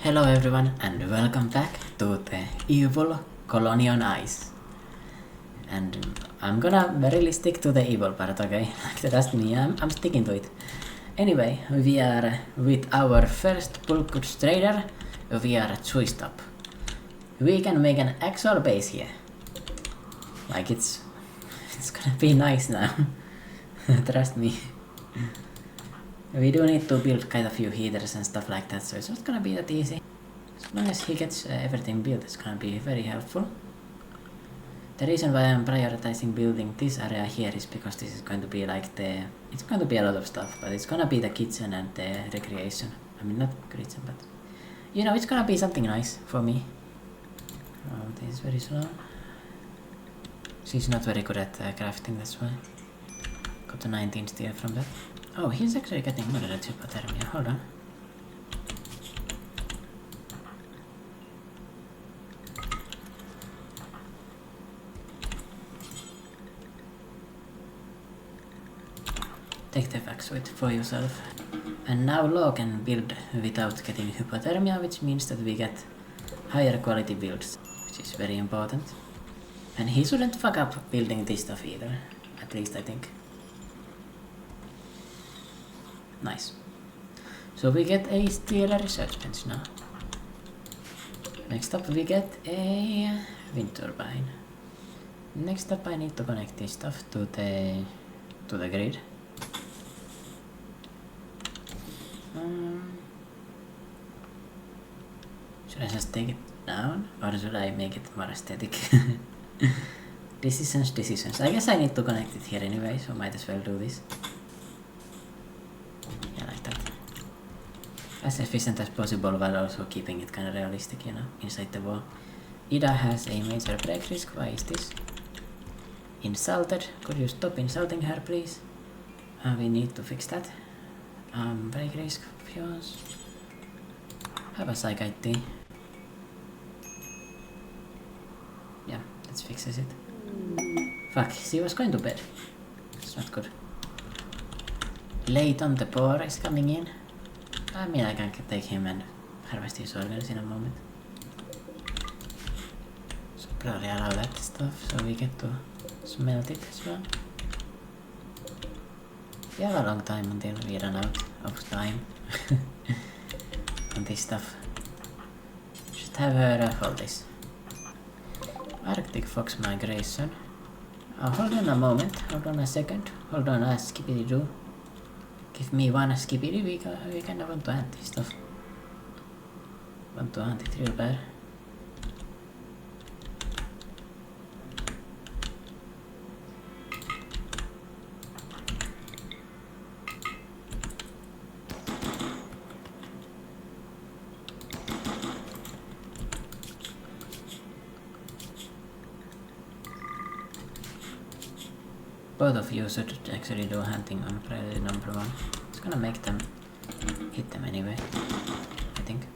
Hello everyone and welcome back to the evil colony on ice. And I'm gonna really stick to the evil part, okay? Trust me, I'm sticking to it. Anyway, we are with our first bulk trader. We are at Choice Top. We can make an actual base here. Like it's gonna be nice now. Trust me. We do need to build quite a few heaters and stuff like that, so it's not gonna be that easy. As long as he gets everything built, it's gonna be very helpful. The reason why I'm prioritizing building this area here is because this is going to be like it's going to be a lot of stuff, but it's gonna be the kitchen and the recreation. I mean, not kitchen, but you know, it's gonna be something nice for me. Oh, this is very slow. She's not very good at crafting, that's why. Got a 19 steel from that. Oh, he's actually getting moderate hypothermia. Hold on. Take the vaxoid for yourself. And now Law can build without getting hypothermia, which means that we get higher quality builds, which is very important. And he shouldn't fuck up building this stuff either, at least I think. Nice. So we get a steel research bench now. Next up we get a wind turbine. Next up I need to connect this stuff to the grid. Should I just take it down or should I make it more aesthetic? Decisions. I guess I need to connect it here anyway, so might as well do this. Yeah, like that. As efficient as possible while also keeping it kind of realistic, you know, inside the wall. Ida has a major break risk. Why is this? Insulted. Could you stop insulting her, please? We need to fix that. Break risk. Fuse. Have a psychite tea. Yeah, that fixes it. Fuck, she was going to bed. It's not good. Leighton the Poor is coming in. I mean, I can take him and harvest his organs in a moment. So probably allow that stuff so we get to smelt it as well. We have a long time until we run out of time on this stuff. Should have her hold this. Arctic fox migration. Hold on a moment, hold on a second, hold on a skippity doo. Give me one skippity, we kind of want to hunt this stuff. Want to hunt it real bad. Both of you should actually do hunting on priority number 1. It's gonna make them hit them anyway, I think.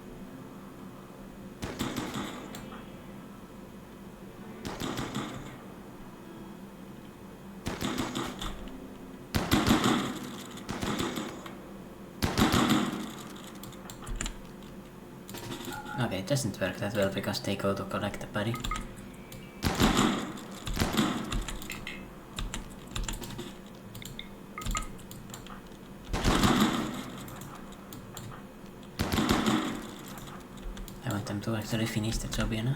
Okay, it doesn't work that well because they go to collect the body. To actually finish the job, you know.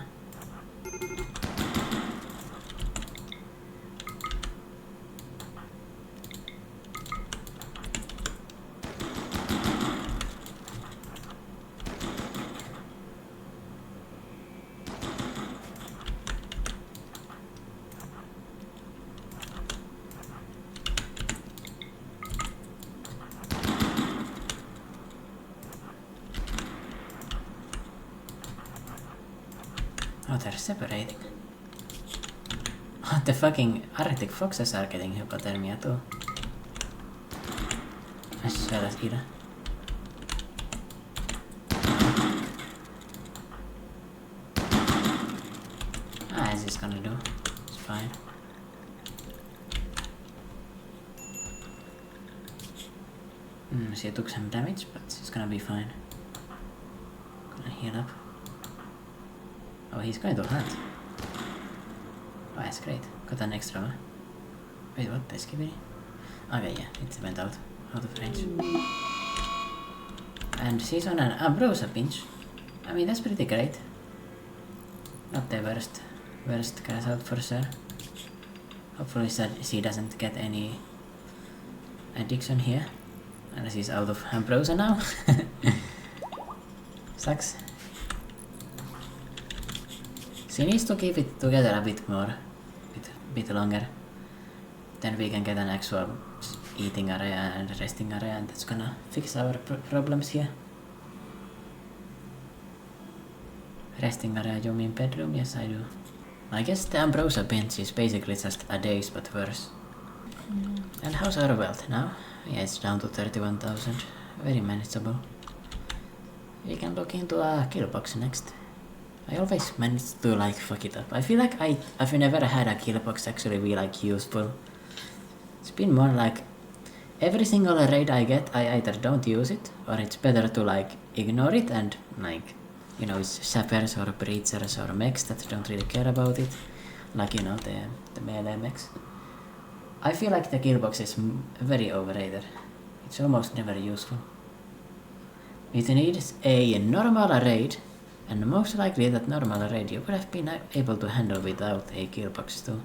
Oh, they're separating. Oh, the fucking Arctic foxes are getting hypothermia too. As well as Ida. As it's gonna do. It's fine. She took some damage, but she's gonna be fine. Gonna heal up. Oh, he's going to hunt. Oh, that's great. Got an extra one. Wait, what? The skibidi? Okay, yeah, it went out of range. And she's on an Ambrosia pinch. I mean, that's pretty great. Not the worst cast out for sure. Hopefully she doesn't get any addiction here. And she's out of Ambrosia now. Sucks. She needs to keep it together a bit more. Bit longer. Then we can get an actual eating area and resting area, and that's gonna fix our problems here. Resting area, you mean bedroom? Yes, I do. I guess the Ambrosia bench is basically just a days but worse. And how's our wealth now? Yeah, it's down to 31,000. Very manageable. We can look into a kill box next. I always manage to like fuck it up. I feel like I've never had a kill box actually be like useful. It's been more like every single raid I get, I either don't use it or it's better to like ignore it and like, you know, it's sappers or breachers or mechs that don't really care about it. Like, you know, the melee mechs. I feel like the kill box is very overrated. It's almost never useful. It needs a normal raid, and most likely that normal raid you would have been able to handle without a kill box too.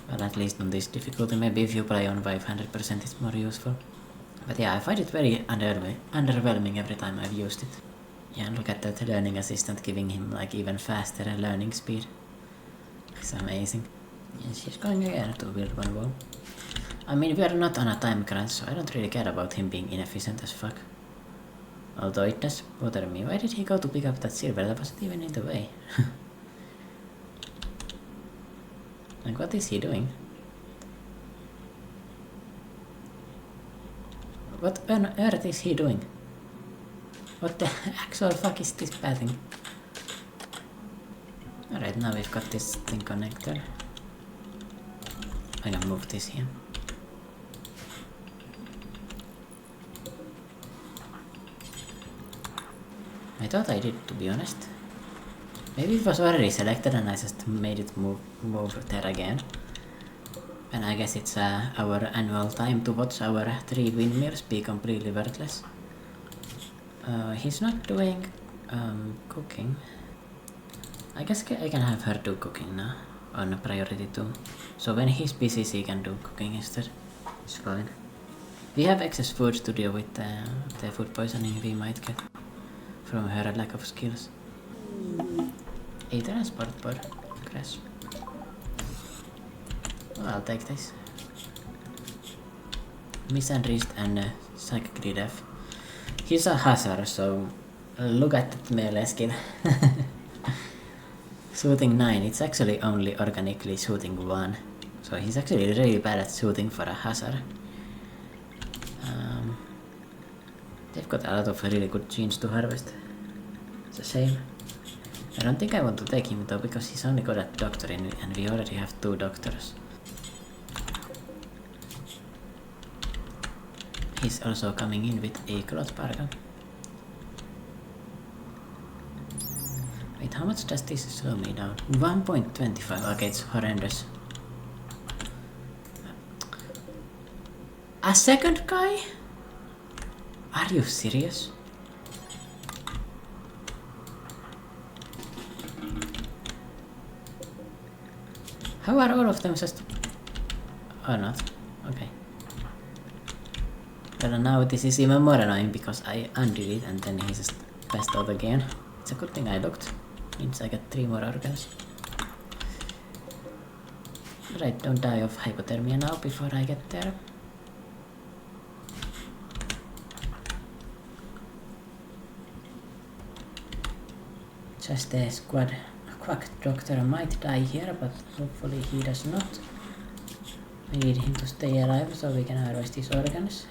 Well, at least on this difficulty, maybe if you play on 500% it's more useful. But yeah, I find it very underwhelming every time I've used it. Yeah, look at that learning assistant giving him like even faster learning speed. It's amazing. Yeah, she's going again to build one wall. I mean, we are not on a time crunch, so I don't really care about him being inefficient as fuck. Although it does bother me. Why did he go to pick up that silver? That wasn't even in the way. Like, what is he doing? What on earth is he doing? What the actual fuck is this bad thing? Alright, now we've got this thing connected. I can move this here. I thought I did, to be honest. Maybe it was already selected and I just made it move there again. And I guess it's our annual time to watch our 3 windmills be completely worthless. He's not doing cooking. I guess I can have her do cooking now on priority 2. So when he's busy she can do cooking instead. It's fine. We have excess food to deal with the food poisoning we might get from her lack of skills. A transport pod. Crash. Oh, I'll take this. Misandrist and psychically deaf. He's a hazard, so look at that melee skill. Shooting 9, it's actually only organically shooting 1. So he's actually really bad at shooting for a hazard. They've got a lot of really good genes to harvest. It's a shame. I don't think I want to take him though, because he's only good at doctoring and we already have 2 doctors. He's also coming in with a cloth bargain. Wait, how much does this slow me down? 1.25. Okay, it's horrendous. A second guy? Are you serious? How are all of them just... or not? Okay. Well, now this is even more annoying because I undid it and then he just passed out again. It's a good thing I looked. Means I get 3 more organs. Right, don't die of hypothermia now before I get there. Just a squad. A quack doctor might die here, but hopefully he does not. We need him to stay alive so we can harvest his organs.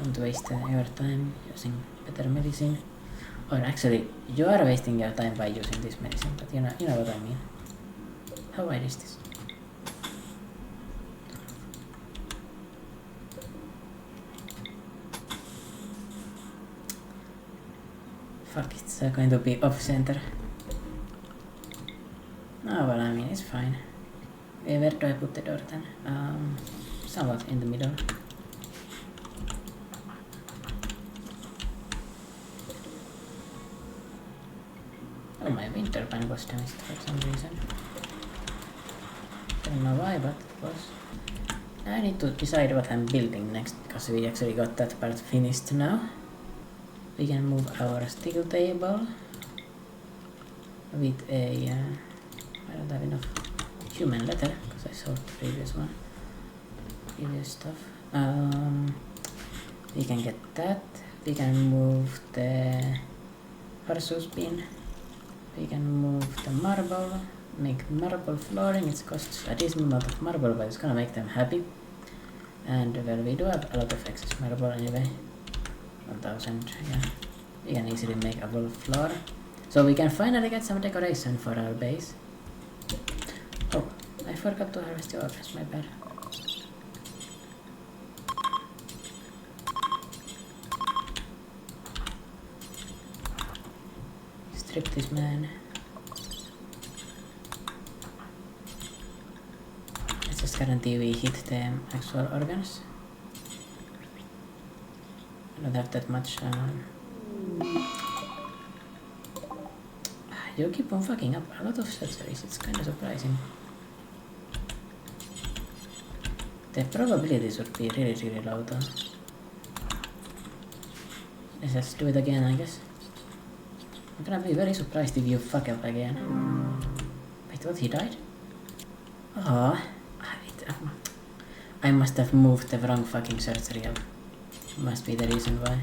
Don't waste your time using better medicine. Or actually, you are wasting your time by using this medicine, but you know what I mean. How wide is this? Fuck, it's going to be off center. Oh well, I mean, it's fine. Where do I put the door then? Somewhat in the middle. Oh, my winter pan was damaged for some reason. Don't know why, but it was. I need to decide what I'm building next, because we actually got that part finished now. We can move our steel table with a... I don't have enough human leather, because I sold the previous one. Previous stuff. We can get that. We can move the horse's bin. We can move the marble. Make marble flooring. It costs a decent amount of marble, but it's gonna make them happy. And well, we do have a lot of excess marble anyway. 1000, yeah. We can easily make a wall floor. So we can finally get some decoration for our base. Oh, I forgot to harvest the orphans, my bad. Strip this man. Let's just guarantee we hit the actual organs. I don't have that much. You keep on fucking up a lot of surgeries, it's kinda surprising. The probabilities would be really low though. Let's just do it again, I guess. I'm gonna be very surprised if you fuck up again. Wait, what, he died? Oh, I must have moved the wrong fucking surgery up. Must be the reason why.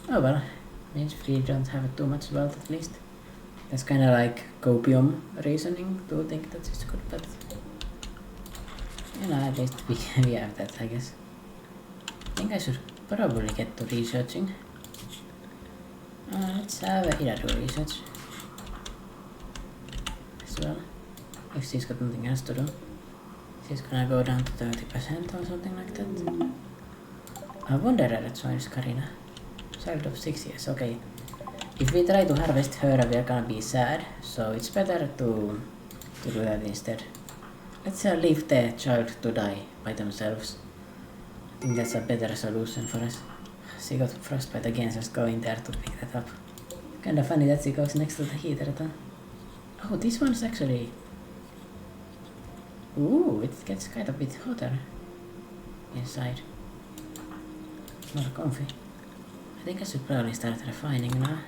Oh well, means we don't have too much wealth at least. That's kinda like copium reasoning to think that it's good, but you know, at least we have that, I guess. I think I should probably get to researching. Let's have Ida do research as well, if she's got nothing else to do. She's gonna go down to 30% or something like that. A wanderer that joins Karina. Child of 6 years, okay. If we try to harvest her, we are gonna be sad, so it's better to do that instead. Let's leave the child to die by themselves. I think that's a better solution for us. She got frostbite again, just going there to pick that up. Kinda funny that she goes next to the heater though. Oh, this one's actually... Ooh, it gets quite a bit hotter inside. More comfy. I think I should probably start refining now.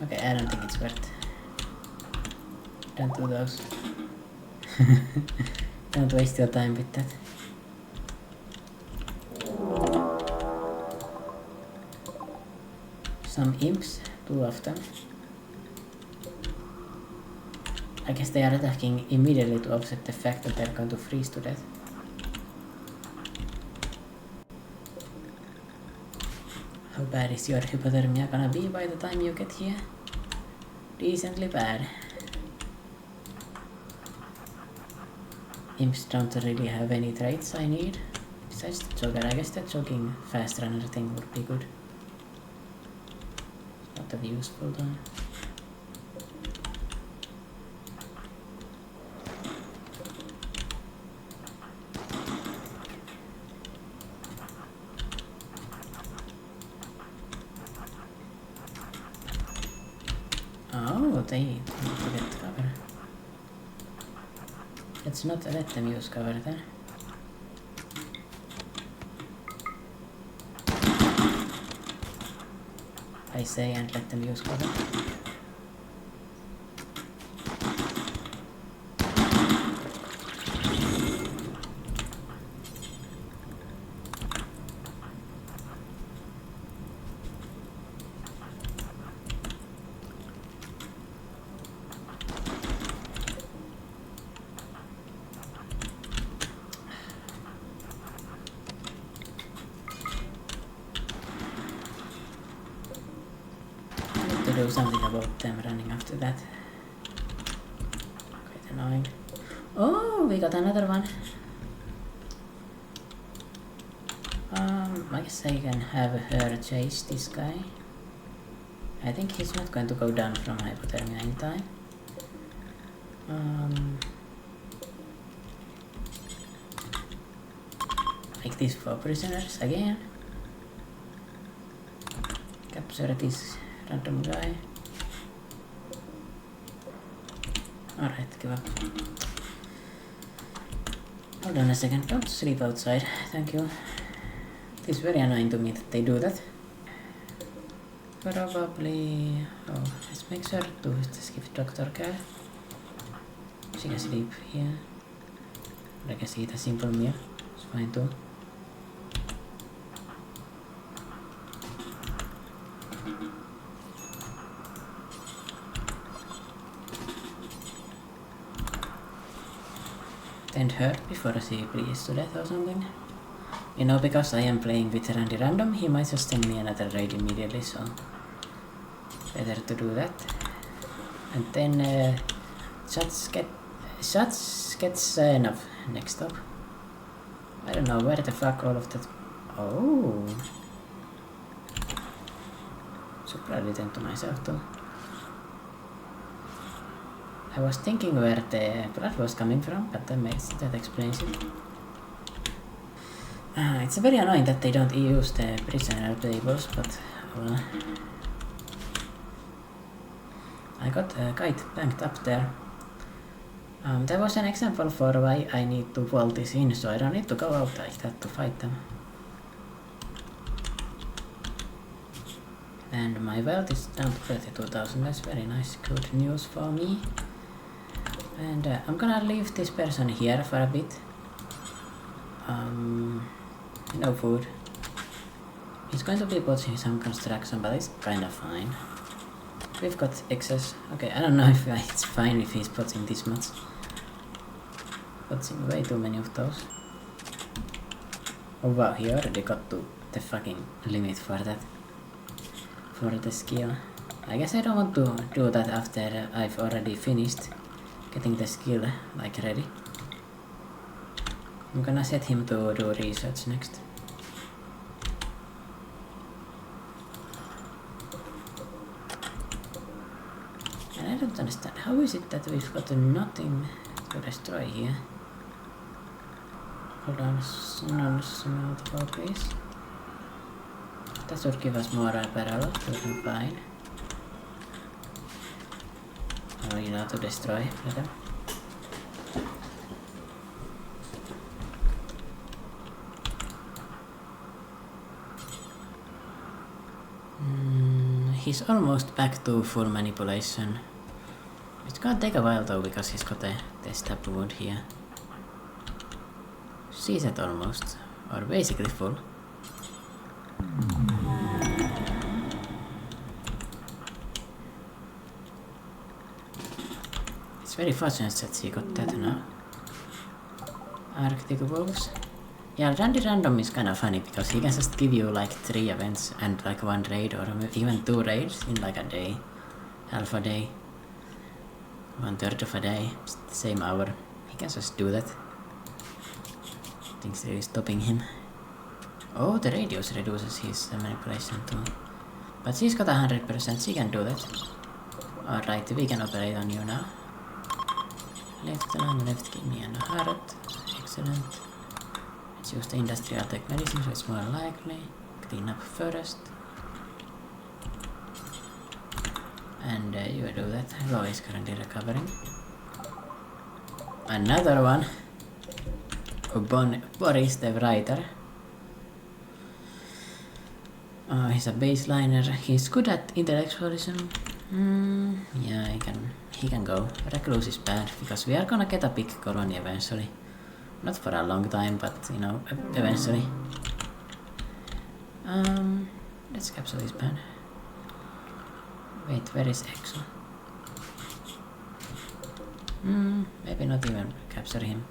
Okay, I don't think it's worth. Don't do those. Don't waste your time with that. Some imps, 2 of them. I guess they are attacking immediately to offset the fact that they're going to freeze to death. How bad is your hypothermia gonna be by the time you get here? Decently bad. Imps don't really have any traits I need. Besides the jogger, I guess the jogging fast runner thing would be good. Not that useful though. Oh, they need to get cover. Let's not let them use cover then. I say and let them use cover. Do something about them running after that. Quite annoying. Oh, we got another one. I guess I can have her chase this guy. I think he's not going to go down from hypothermia in time. Like these 4 prisoners again. Capture this random guy. Alright, give up. Hold on a second, don't sleep outside, thank you. It is very annoying to me that they do that. Probably... oh, let's make sure to just give doctor care. She can sleep here. I can eat a simple meal, it's fine too. Tend her before she bleeds to death or something. You know, because I am playing with Randy Random, he might just send me another raid immediately, so better to do that. And then shots gets enough next up. I don't know where the fuck all of that. Oh, Supervillain to myself too. I was thinking where the blood was coming from, but that explains it. It's very annoying that they don't use the prisoner tables, but well, I got a kite banked up there. That was an example for why I need to wall this in, so I don't need to go out like that to fight them. And my wealth is down to 32,000, that's very nice, good news for me. And I'm gonna leave this person here for a bit. No food. He's going to be putting some construction, but it's kinda fine. We've got excess. Okay, I don't know if it's fine if he's putting this much. Putting way too many of those. Oh wow, he already got to the fucking limit for that. For the skill. I guess I don't want to do that after I've already finished getting the skill like ready. I'm gonna set him to do research next. And I don't understand, how is it that we've got nothing to destroy here? Hold on, small please. That should give us more parallel, so we can find. Oh, you know, to destroy them. He's almost back to full manipulation. It's gonna take a while though, because he's got the stab wound here. She's at almost, or basically full. It's very fortunate that she got that now. Arctic Wolves. Yeah, Randy Random is kinda funny because he can just give you like 3 events and like 1 raid or even 2 raids in like a day. Half a day. 1/3 of a day. The same hour. He can just do that. Things really stopping him. Oh, the radius reduces his manipulation too. But she's got 100%, she can do that. Alright, we can operate on you now. Left lung, left kidney and a heart. Excellent. Let's use the industrial tech medicine so it's more likely. Clean up first. And you do that. Lo is currently recovering. Another one. Boris the writer. He's a baseliner. He's good at intellectualism. Yeah, he can go. Recluse is bad because we are gonna get a big colony eventually. Not for a long time, but you know, eventually. Let's capture this man. Wait, where is Exo? Maybe not even capture him.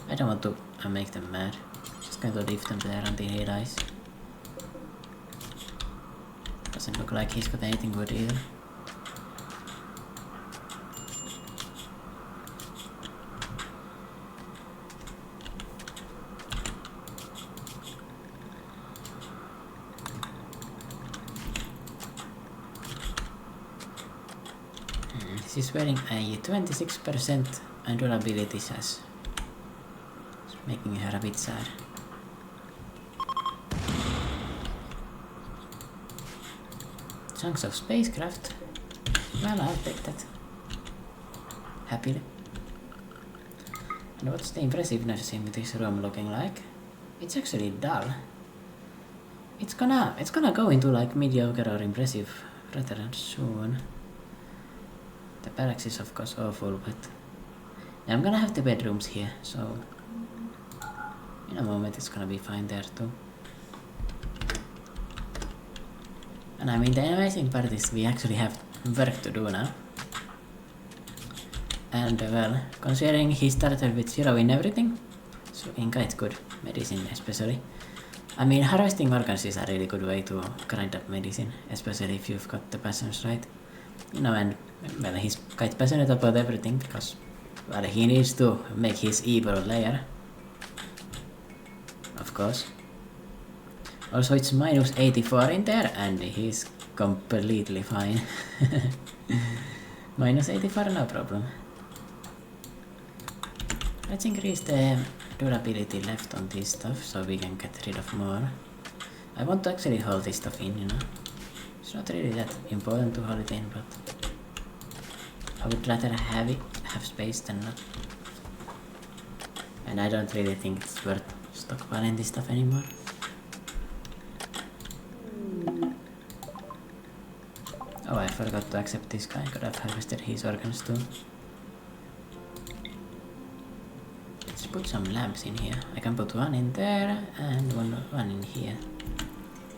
I don't want to make them mad. Just going to leave them there until he dies. Doesn't look like he's got anything good either. She's wearing a 26% durability sash. It's making her a bit sad. Chunks of spacecraft. Well, I'll take that. Happily. And what's the impressiveness in this room looking like? It's actually dull. It's gonna go into like mediocre or impressive rather soon. The barracks is of course awful, but I'm gonna have the bedrooms here, so in a moment it's gonna be fine there too. And I mean, the amazing part is we actually have work to do now. And well, considering he started with 0 in everything, so in quite good medicine especially. I mean, harvesting organs is a really good way to grind up medicine, especially if you've got the passions right. You know, and well, he's quite passionate about everything because, well, he needs to make his evil layer. Of course. Also, it's minus 84 in there, and he's completely fine. Minus 84, no problem. Let's increase the durability left on this stuff so we can get rid of more. I want to actually hold this stuff in, you know. It's not really that important to hold it in, but I would rather have space than not. And I don't really think it's worth stockpiling this stuff anymore. Oh, I forgot to accept this guy. Could have harvested his organs too. Let's put some lamps in here. I can put one in there and one in here.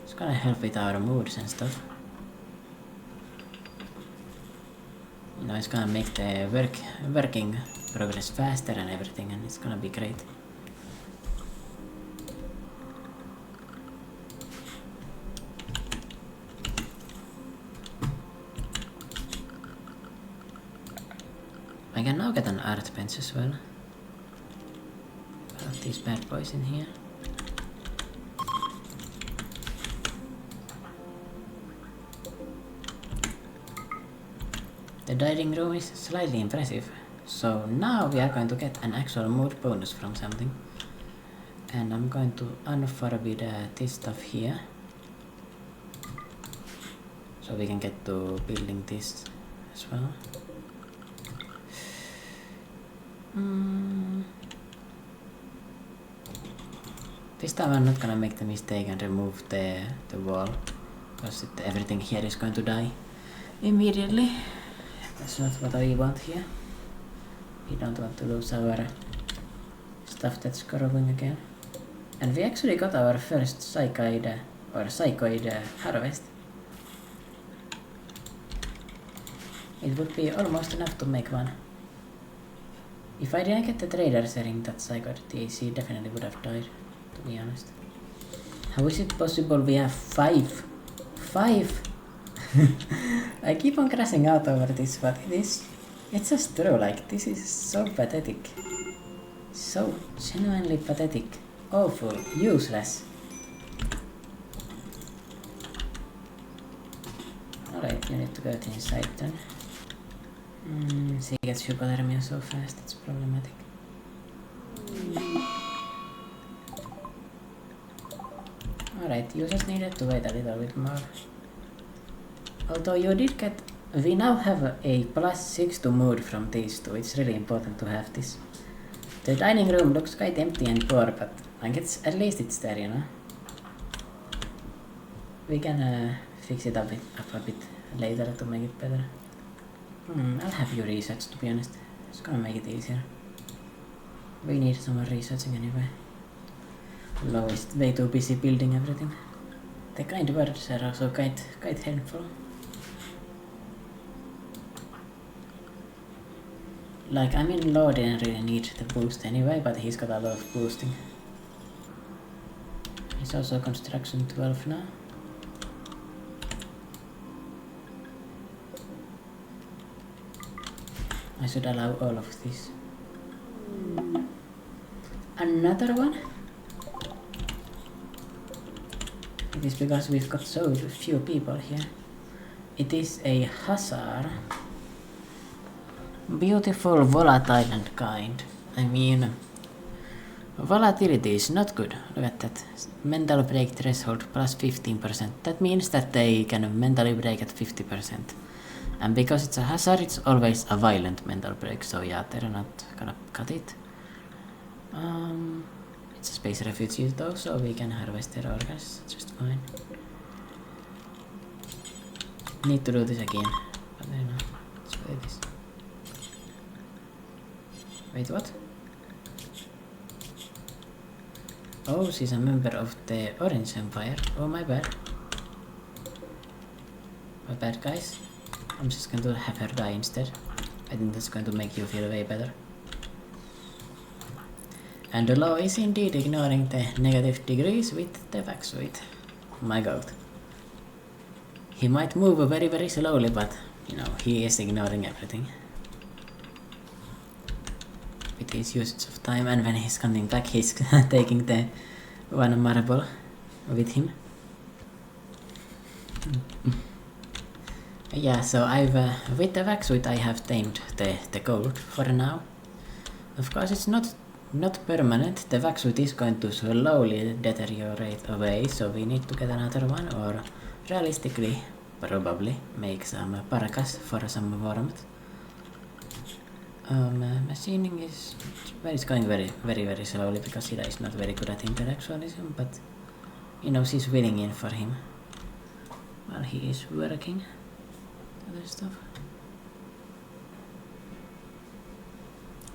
It's gonna help with our moods and stuff. You know, it's gonna make the working progress faster and everything, and it's gonna be great. I can now get an art bench as well. Put these bad boys in here. The dining room is slightly impressive, so now we are going to get an actual mood bonus from something. And I'm going to unforbid this stuff here, so we can get to building this as well. This time I'm not gonna make the mistake and remove the wall, because everything here is going to die immediately. That's not what I want here. We don't want to lose our stuff that's growing again. And we actually got our first psychoid harvest. It would be almost enough to make one. If I didn't get the trader selling that psychoid, the AC definitely would have died, to be honest. How is it possible we have 5? 5? I keep on crashing out over this, but it's just true, like, this is so pathetic. So genuinely pathetic. Awful. Useless. Alright, you need to go inside then. She gets hypothermia so fast, it's problematic. Alright, you just needed to wait a little bit more. Although you did get... We now have a +6 to mood from these two. It's really important to have this. The dining room looks quite empty and poor, but like at least it's there, you know. We can fix it up a bit later to make it better. I'll have you research, to be honest. It's gonna make it easier. We need some more researching anyway. Lo is way too busy building everything. The kind words are also quite helpful. Like, I mean, Lo didn't really need the boost anyway, but he's got a lot of boosting. He's also construction 12 now. I should allow all of this. Another one? It is because we've got so few people here. It is a hussar. Beautiful, volatile and kind. I mean, volatility is not good. Look at that. Mental break threshold plus 15%. That means that they can mentally break at 50%. And because it's a hazard, it's always a violent mental break. So yeah, they're not gonna cut it. It's a space refugee though, so we can harvest their organs just fine. Need to do this again. But I don't know. Let's play this. Wait, what? Oh, she's a member of the Orange Empire. Oh, my bad. My bad, guys. I'm just going to have her die instead. I think that's going to make you feel way better. And the law is indeed ignoring the negative degrees with the vac suit. My god. He might move very very slowly, but you know, he is ignoring everything. With his usage of time, and when he's coming back, he's taking the one marble with him. Yeah, so I've with the vac suit I have tamed the gold for now. Of course, it's not permanent. The vac suit is going to slowly deteriorate away, so we need to get another one, or realistically, probably make some parkas for some warmth. Machining is it's going very very slowly because Ida is not very good at interactionism, but you know, she's willing in for him while he is working other stuff.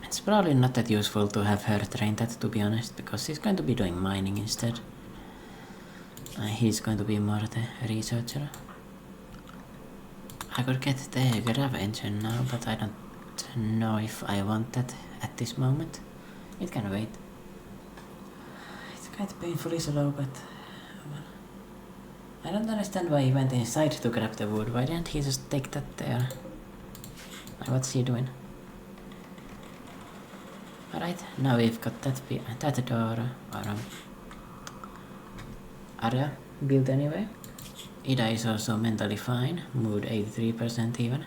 It's probably not that useful to have her train that, to be honest, because she's going to be doing mining instead. He's going to be more the researcher. I could get the grav engine now, but I don't know if I want that at this moment. It can wait. It's quite painfully slow, but well. I don't understand why he went inside to grab the wood. Why didn't he just take that there? What's he doing? Alright, now we've got that door or area built anyway. Ida is also mentally fine, mood 83% even.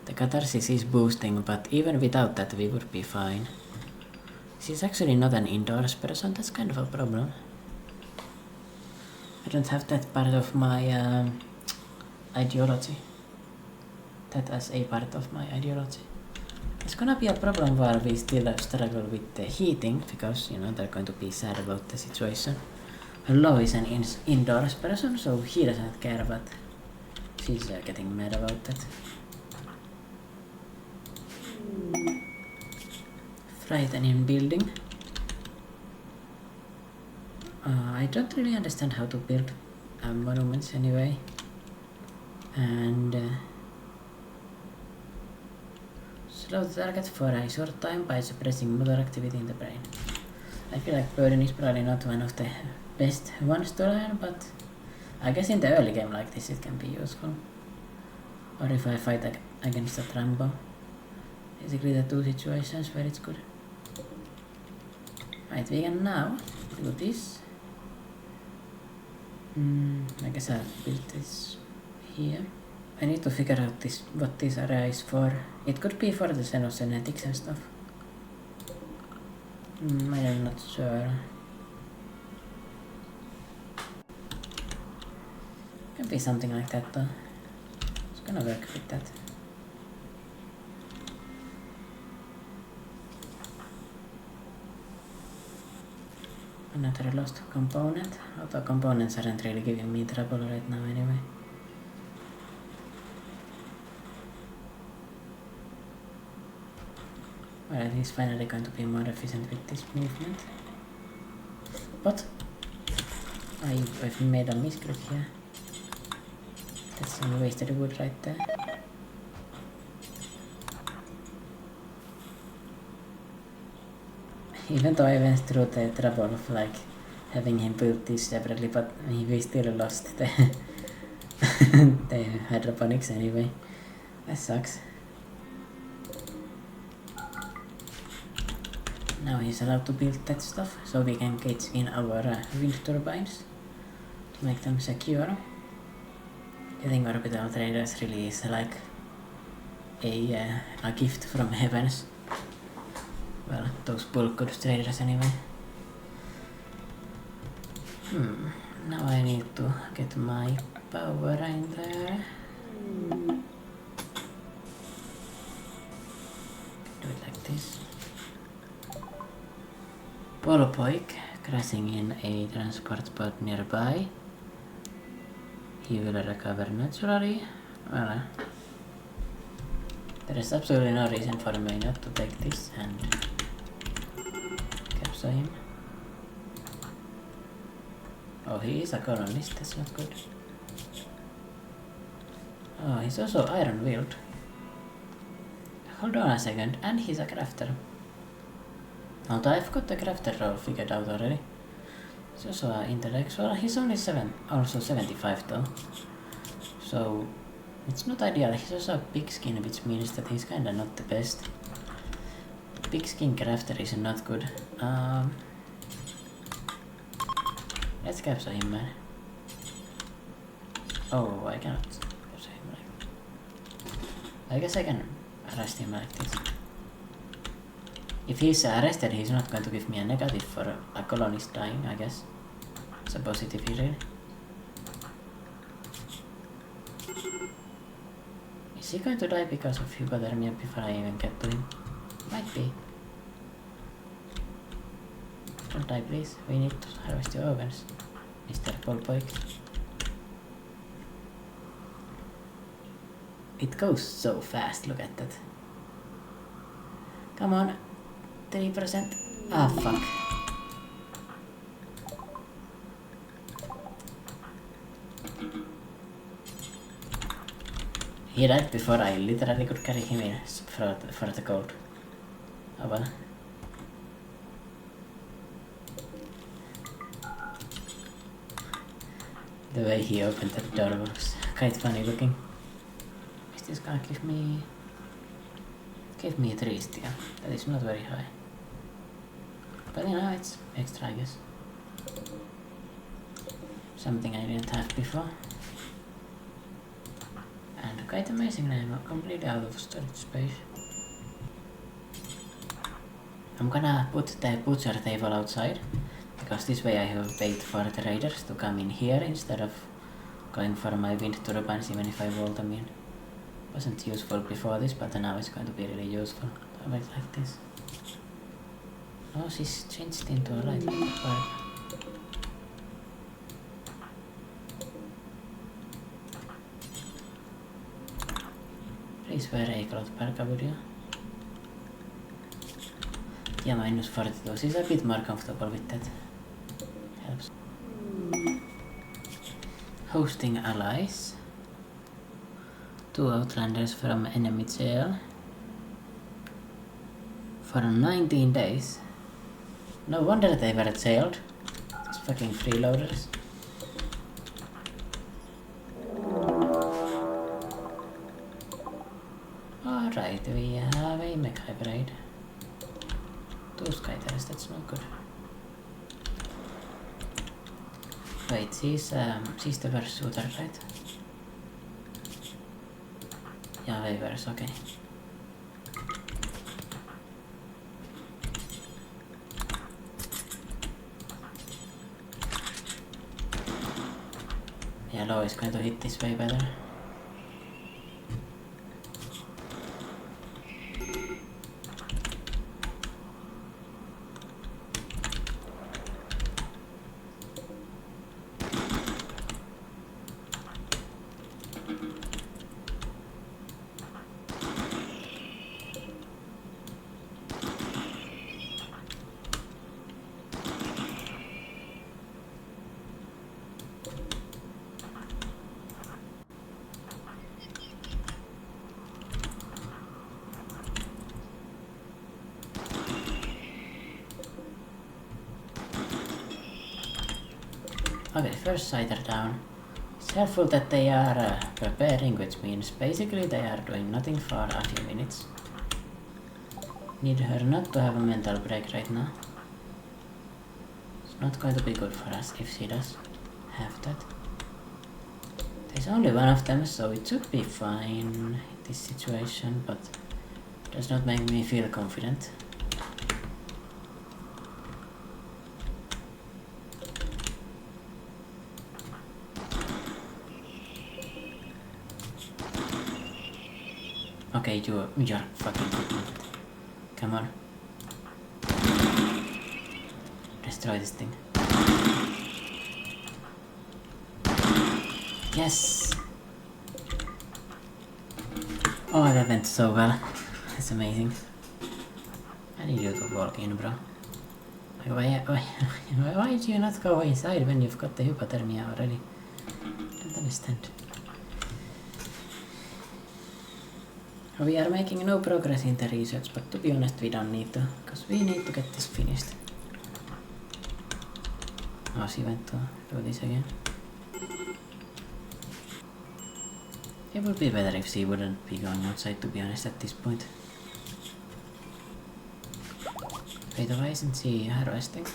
The catharsis is boosting, but even without that we would be fine. She's actually not an indoors person, that's kind of a problem. I don't have that part of my ideology. That as a part of my ideology. It's gonna be a problem while we still struggle with the heating, because, you know, they're going to be sad about the situation. Lo is an indoors person, so he doesn't care, but she's getting mad about that. Frightening building. I don't really understand how to build monuments anyway. And slow the target for a short time by suppressing motor activity in the brain. I feel like burden is probably not one of the best ones to learn, but I guess in the early game like this it can be useful. Or if I fight against a Trambo. Basically the two situations where it's good. Right, we can now do this. I guess I'll build this here. I need to figure out what this area is for. It could be for the xenogenetics and stuff. I am not sure. Could be something like that though. It's gonna work with that. Another lost component. Although components aren't really giving me trouble right now anyway. Well, he's finally going to be more efficient with this movement. But I've made a misclick here. That's some wasted wood right there. Even though I went through the trouble of like having him build this separately, but we still lost the the hydroponics anyway. That sucks. Now he's allowed to build that stuff, so we can get in our wind turbines to make them secure. I think orbital traders really is like a gift from heavens. Well, those bulk goods traders anyway. Now I need to get my power in there. Do it like this. Polpoik crashing in a transport pod nearby. He will recover naturally. Well, there is absolutely no reason for me not to take this and capture him. Oh, he is a colonist, that's not good. Oh, he's also iron-willed. Hold on a second, and he's a crafter. Although I've got the crafter role figured out already. He's also an intellectual. He's only 75 though. So it's not ideal. He's also a big skin, which means that he's kinda not the best. Big skin crafter is not good. Let's capture him, man. Oh, I cannot capture him like... I guess I can arrest him like this. If he's arrested, he's not going to give me a negative for a colonist dying, I guess. It's a positive here. Is he going to die because of hypothermia before I even get to him? Might be. Don't die, please. We need to harvest your organs, Mr. Polpoik. It goes so fast, look at that. Come on. 3%. Ah, fuck. He died before I literally could carry him in for the gold. Oh well. The way he opened that door was quite funny looking. Is this gonna give me... Give me 3 steel. That is not very high. But you know, it's extra, I guess. Something I didn't have before. And quite amazing, I'm completely out of storage space. I'm gonna put the butcher table outside, because this way I have wait for the raiders to come in here instead of going for my wind turbines even if I wall them in. Wasn't useful before this, but now it's going to be really useful. I make like this. Oh, she's changed into a light bulb. Please wear a cloth parka, would you? Yeah, -42. She's a bit more comfortable with that. Helps. Hosting allies. 2 outlanders from enemy jail. For 19 days. No wonder they were jailed. These fucking freeloaders. Alright, we have a mech hybrid. 2 skyters, that's not good. Wait, she's the worst shooter, right? Yeah, waivers, okay. Yellow is going to hit this way better. Okay, first sighter down. It's helpful that they are preparing, which means basically they are doing nothing for a few minutes. Need her not to have a mental break right now. It's not going to be good for us if she does have that. There's only one of them, so it should be fine. this situation, but does not make me feel confident. Okay, you're fucking good. Come on. Destroy this thing. Yes! Oh, that went so well. That's amazing. I need you to walk in, bro. Why did you not go inside when you've got the hypothermia already? Don't understand. We are making no progress in the research, but to be honest we don't need to, because we need to get this finished. Oh, she went to do this again. It would be better if she wouldn't be going outside, to be honest, at this point. Wait, why isn't she harvesting?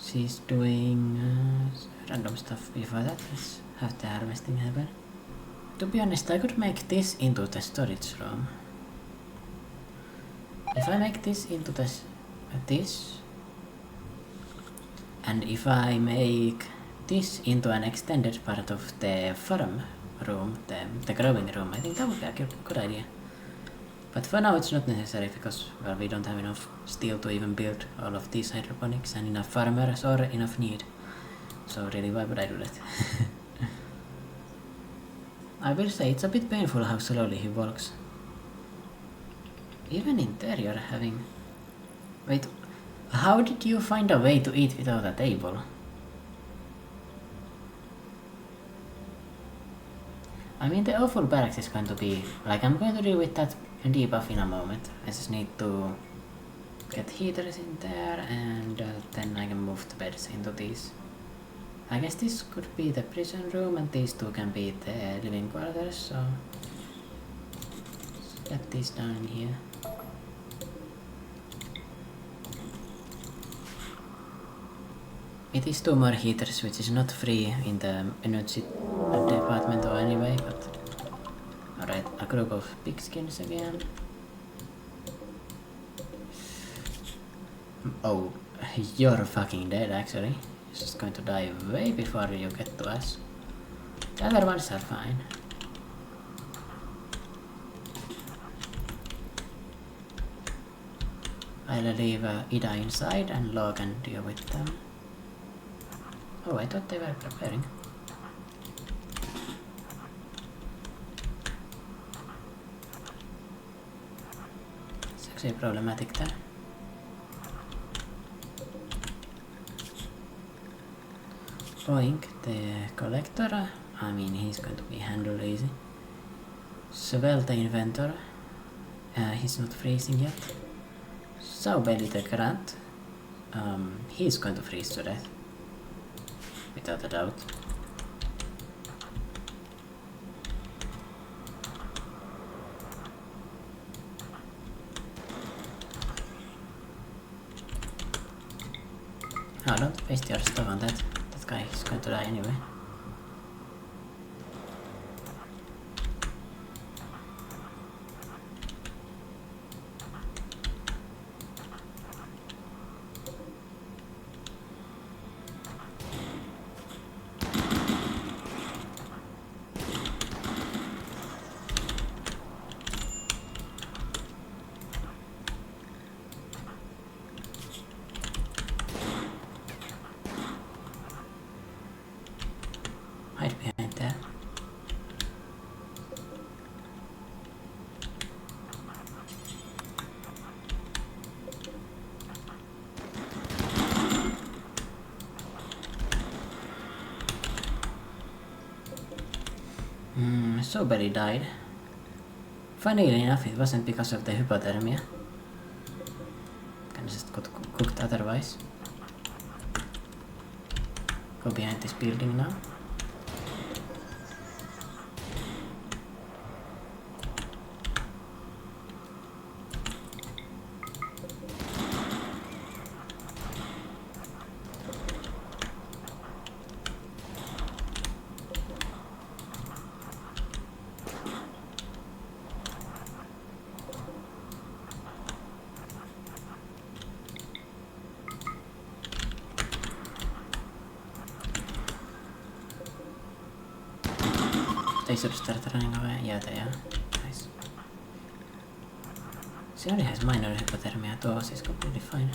She's doing random stuff before that. Let's have the harvesting happen. To be honest, I could make this into the storage room. If I make this into this, and if I make this into an extended part of the farm room, the growing room, I think that would be a good idea. But for now it's not necessary because, well, we don't have enough steel to even build all of these hydroponics and enough farmers or enough need. So really, why would I do that? I will say it's a bit painful how slowly he walks. Even in there you're having... Wait, how did you find a way to eat without a table? I mean, the awful barracks is going to be... Like, I'm going to deal with that debuff in a moment. I just need to get heaters in there and then I can move the beds into these. I guess this could be the prison room and these two can be the living quarters, so get these down in here. It is 2 more heaters, which is not free in the energy department or anyway, but... Alright, a group of pigskins again. Oh, you're fucking dead actually. You're just going to die way before you get to us. The other ones are fine. I'll leave Ida inside and Log and deal with them. Oh, I thought they were preparing. It's actually problematic there. Oink, the collector, I mean he's going to be handled easy. Swell the inventor, he's not freezing yet. Saubeli the Grant, he's going to freeze to death. Without a doubt. Oh, don't waste your stuff on that. That guy is going to die anyway. Hide behind there. Somebody died. Funnily enough, it wasn't because of the hypothermia. Can just got cooked otherwise. Go behind this building now. they should start running away. Yeah, they are. Nice. She only has minor hypothermia, though she's completely fine.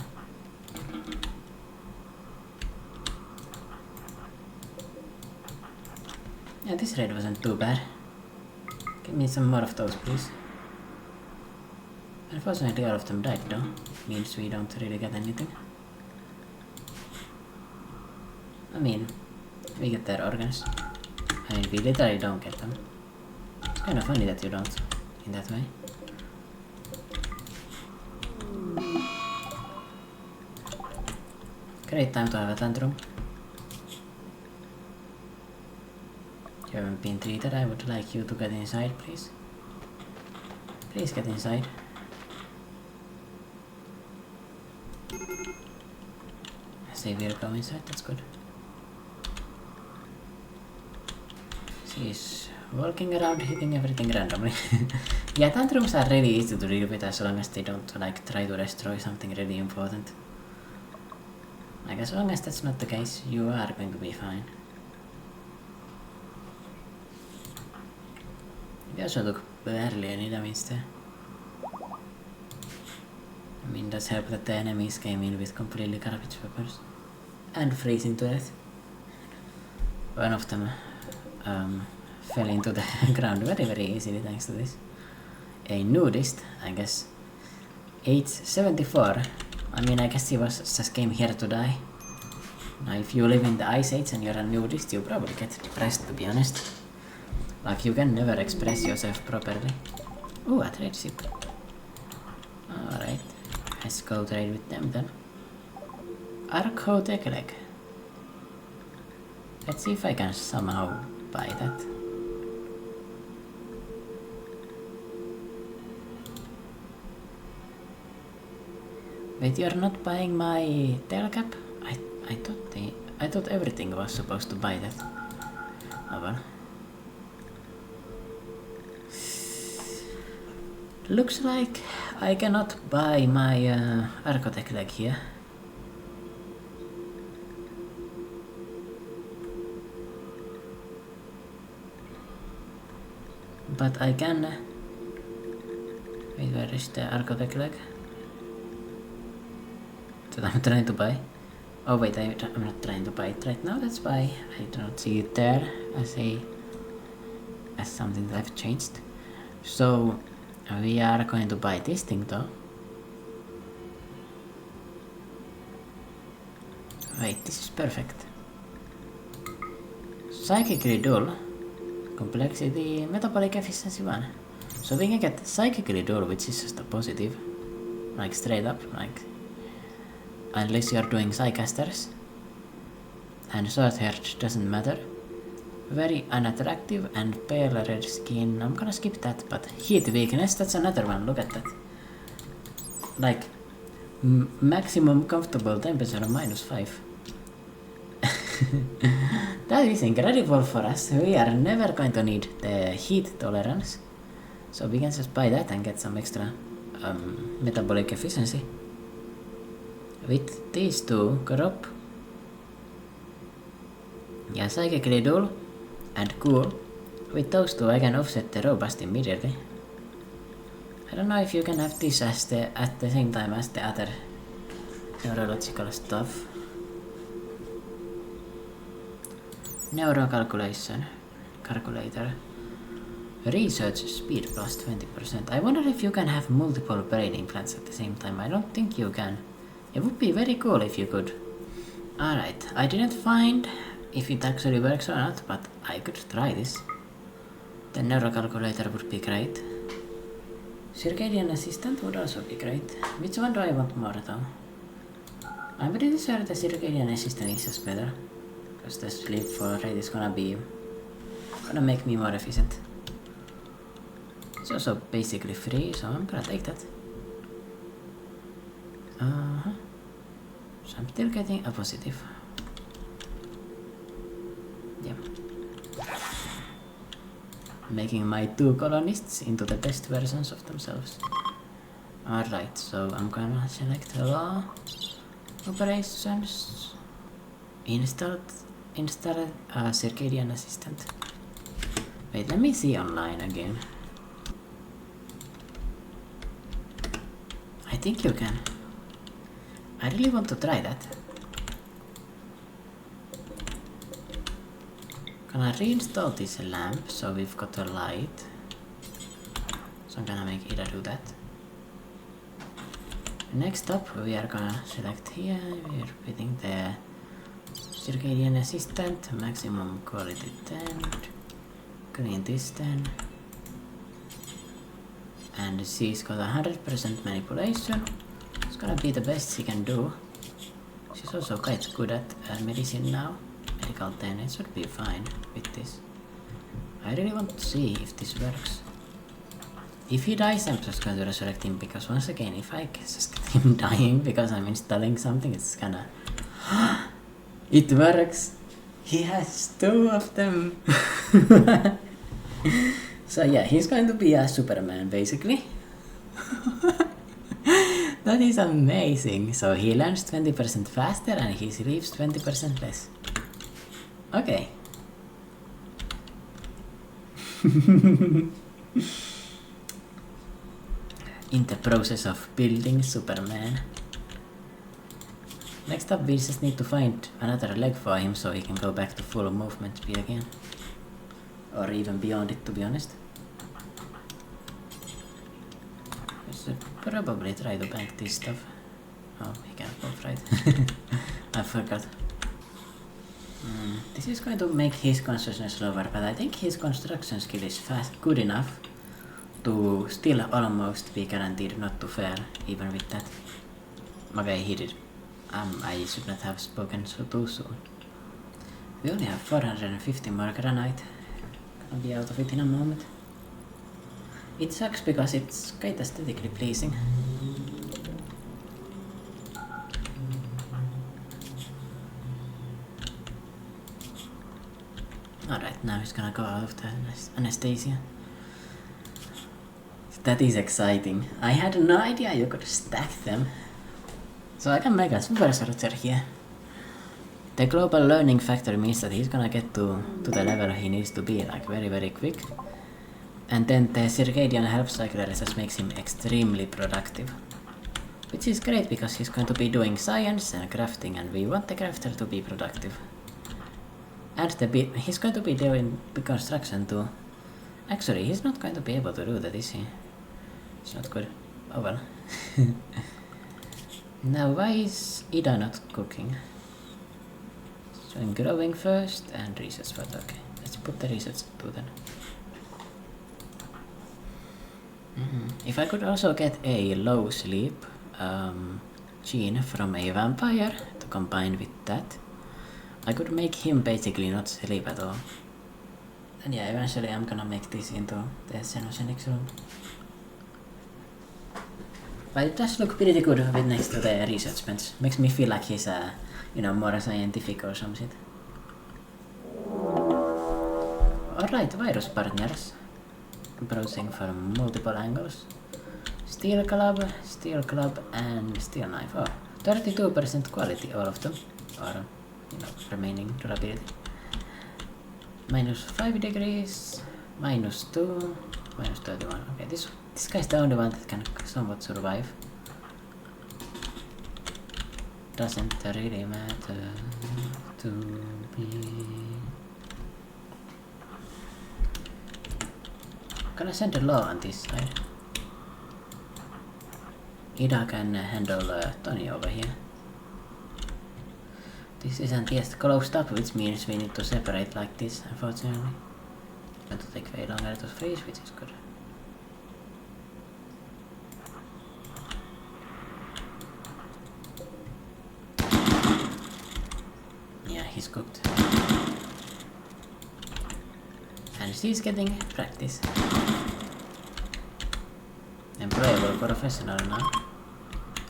Yeah, this raid wasn't too bad. Give me some more of those, please. Unfortunately, all of them died, though. Means we don't really get anything. I mean, we get their organs. I mean, we literally don't get them. It's kind of funny that you don't, in that way. Great time to have a tantrum. You haven't been treated, I would like you to get inside, please. Please get inside. Say we'll go inside, that's good. She's walking around hitting everything randomly. Yeah, tantrums are really easy to deal with as long as they don't like try to destroy something really important. Like as long as that's not the case, you are going to be fine. We also took barely any damage there. I mean, does help that the enemies came in with completely garbage weapons. And freezing to death. One of them fell into the ground very easily thanks to this. A nudist, I guess. Age 74. I mean, I guess he just came here to die. Now, if you live in the Ice Age and you're a nudist, you probably get depressed, to be honest. Like, you can never express yourself properly. Ooh, a trade ship. Alright, let's go trade with them then. Archotech. Let's see if I can somehow buy that. Wait, you're not buying my tail cap? I thought everything was supposed to buy that. Oh well. Looks like I cannot buy my Archotech leg here. But I can... Wait, where is the Archotech leg? That I'm trying to buy. Oh wait, I'm not trying to buy it right now, that's why I don't see it there as something that I've changed. So we are going to buy this thing though. Wait, this is perfect. Psychically dull. Complexity, metabolic efficiency 1. So we can get psychically dull, which is just a positive. Like straight up, like... Unless you are doing psychasters. And short hair doesn't matter. Very unattractive and pale red skin. I'm gonna skip that, but heat weakness, that's another one, look at that. Like, maximum comfortable temperature of -5. That is incredible for us. We are never going to need the heat tolerance. So we can just buy that and get some extra metabolic efficiency. With these two, crop. Yeah, psychically dull and cool. With those two I can offset the robust immediately. I don't know if you can have this as at the same time as the other neurological stuff. Calculator. Research speed plus 20%. I wonder if you can have multiple brain implants at the same time. I don't think you can. It would be very cool if you could. Alright, I didn't find if it actually works or not, but I could try this. The neurocalculator would be great. Circadian assistant would also be great. Which one do I want more though? I'm pretty sure the circadian assistant is just better. Because the sleep for rate is gonna make me more efficient. It's also basically free, so I'm gonna take that. So I'm still getting a positive. Yeah. Making my two colonists into the best versions of themselves. Alright, so I'm gonna select law operations. Install circadian assistant. Wait, let me see online again. I think you can. I really want to try that. Gonna reinstall this lamp so we've got a light. So I'm gonna make Ida do that. Next up, we are gonna select here. We are putting the circadian assistant, maximum quality 10. Clean this then. And she's got 100% manipulation. It's gonna be the best she can do. She's also quite good at medicine now. Medical 10, it should be fine with this. I really want to see if this works. If he dies, I'm just going to resurrect him, because once again, if I just get him dying because I'm installing something, it's gonna... It works! He has 2 of them! So yeah, he's going to be a Superman, basically. That is amazing! So he learns 20% faster and he sleeps 20% less. Okay. In the process of building Superman. Next up, we just need to find another leg for him so he can go back to full movement speed again. Or even beyond it, to be honest. I should probably try to bank this stuff. Oh, he can't both, right? I forgot. This is going to make his consciousness lower, but I think his construction skill is good enough to still almost be guaranteed not to fail, even with that. Okay, he did. I should not have spoken so too soon. We only have 450 more granite. Gonna be out of it in a moment. It sucks because it's quite aesthetically pleasing. Alright, now he's gonna go out of the anesthesia. That is exciting. I had no idea you could stack them. So I can make a super sorcerer here. The global learning factor means that he's gonna get to the level he needs to be like very quick. And then the circadian health cycle just makes him extremely productive. Which is great because he's going to be doing science and crafting, and we want the crafter to be productive. And he's going to be doing the construction too. Actually, he's not going to be able to do that, is he? It's not good. Oh well. Now, why is Ida not cooking? So I'm growing first and research first. Okay, let's put the research to then. If I could also get a low sleep gene from a vampire to combine with that, I could make him basically not sleep at all. And yeah, eventually I'm gonna make this into the xenogenics room. But it does look pretty good with next to the research bench. Makes me feel like he's more scientific or something. Alright, virus partners. Browsing from multiple angles. Steel club, and steel knife. Oh, 32% quality, all of them. Or, remaining durability. Minus 5 degrees, minus 2, minus 31. Okay, this guy's the only one that can somewhat survive. Doesn't really matter to me. Gonna send a law on this side. Ida can handle Tony over here. This isn't yet closed up, which means we need to separate like this, unfortunately. It's going to take way longer to freeze, which is good. Yeah, he's cooked. And she's getting practice. Employable professional now.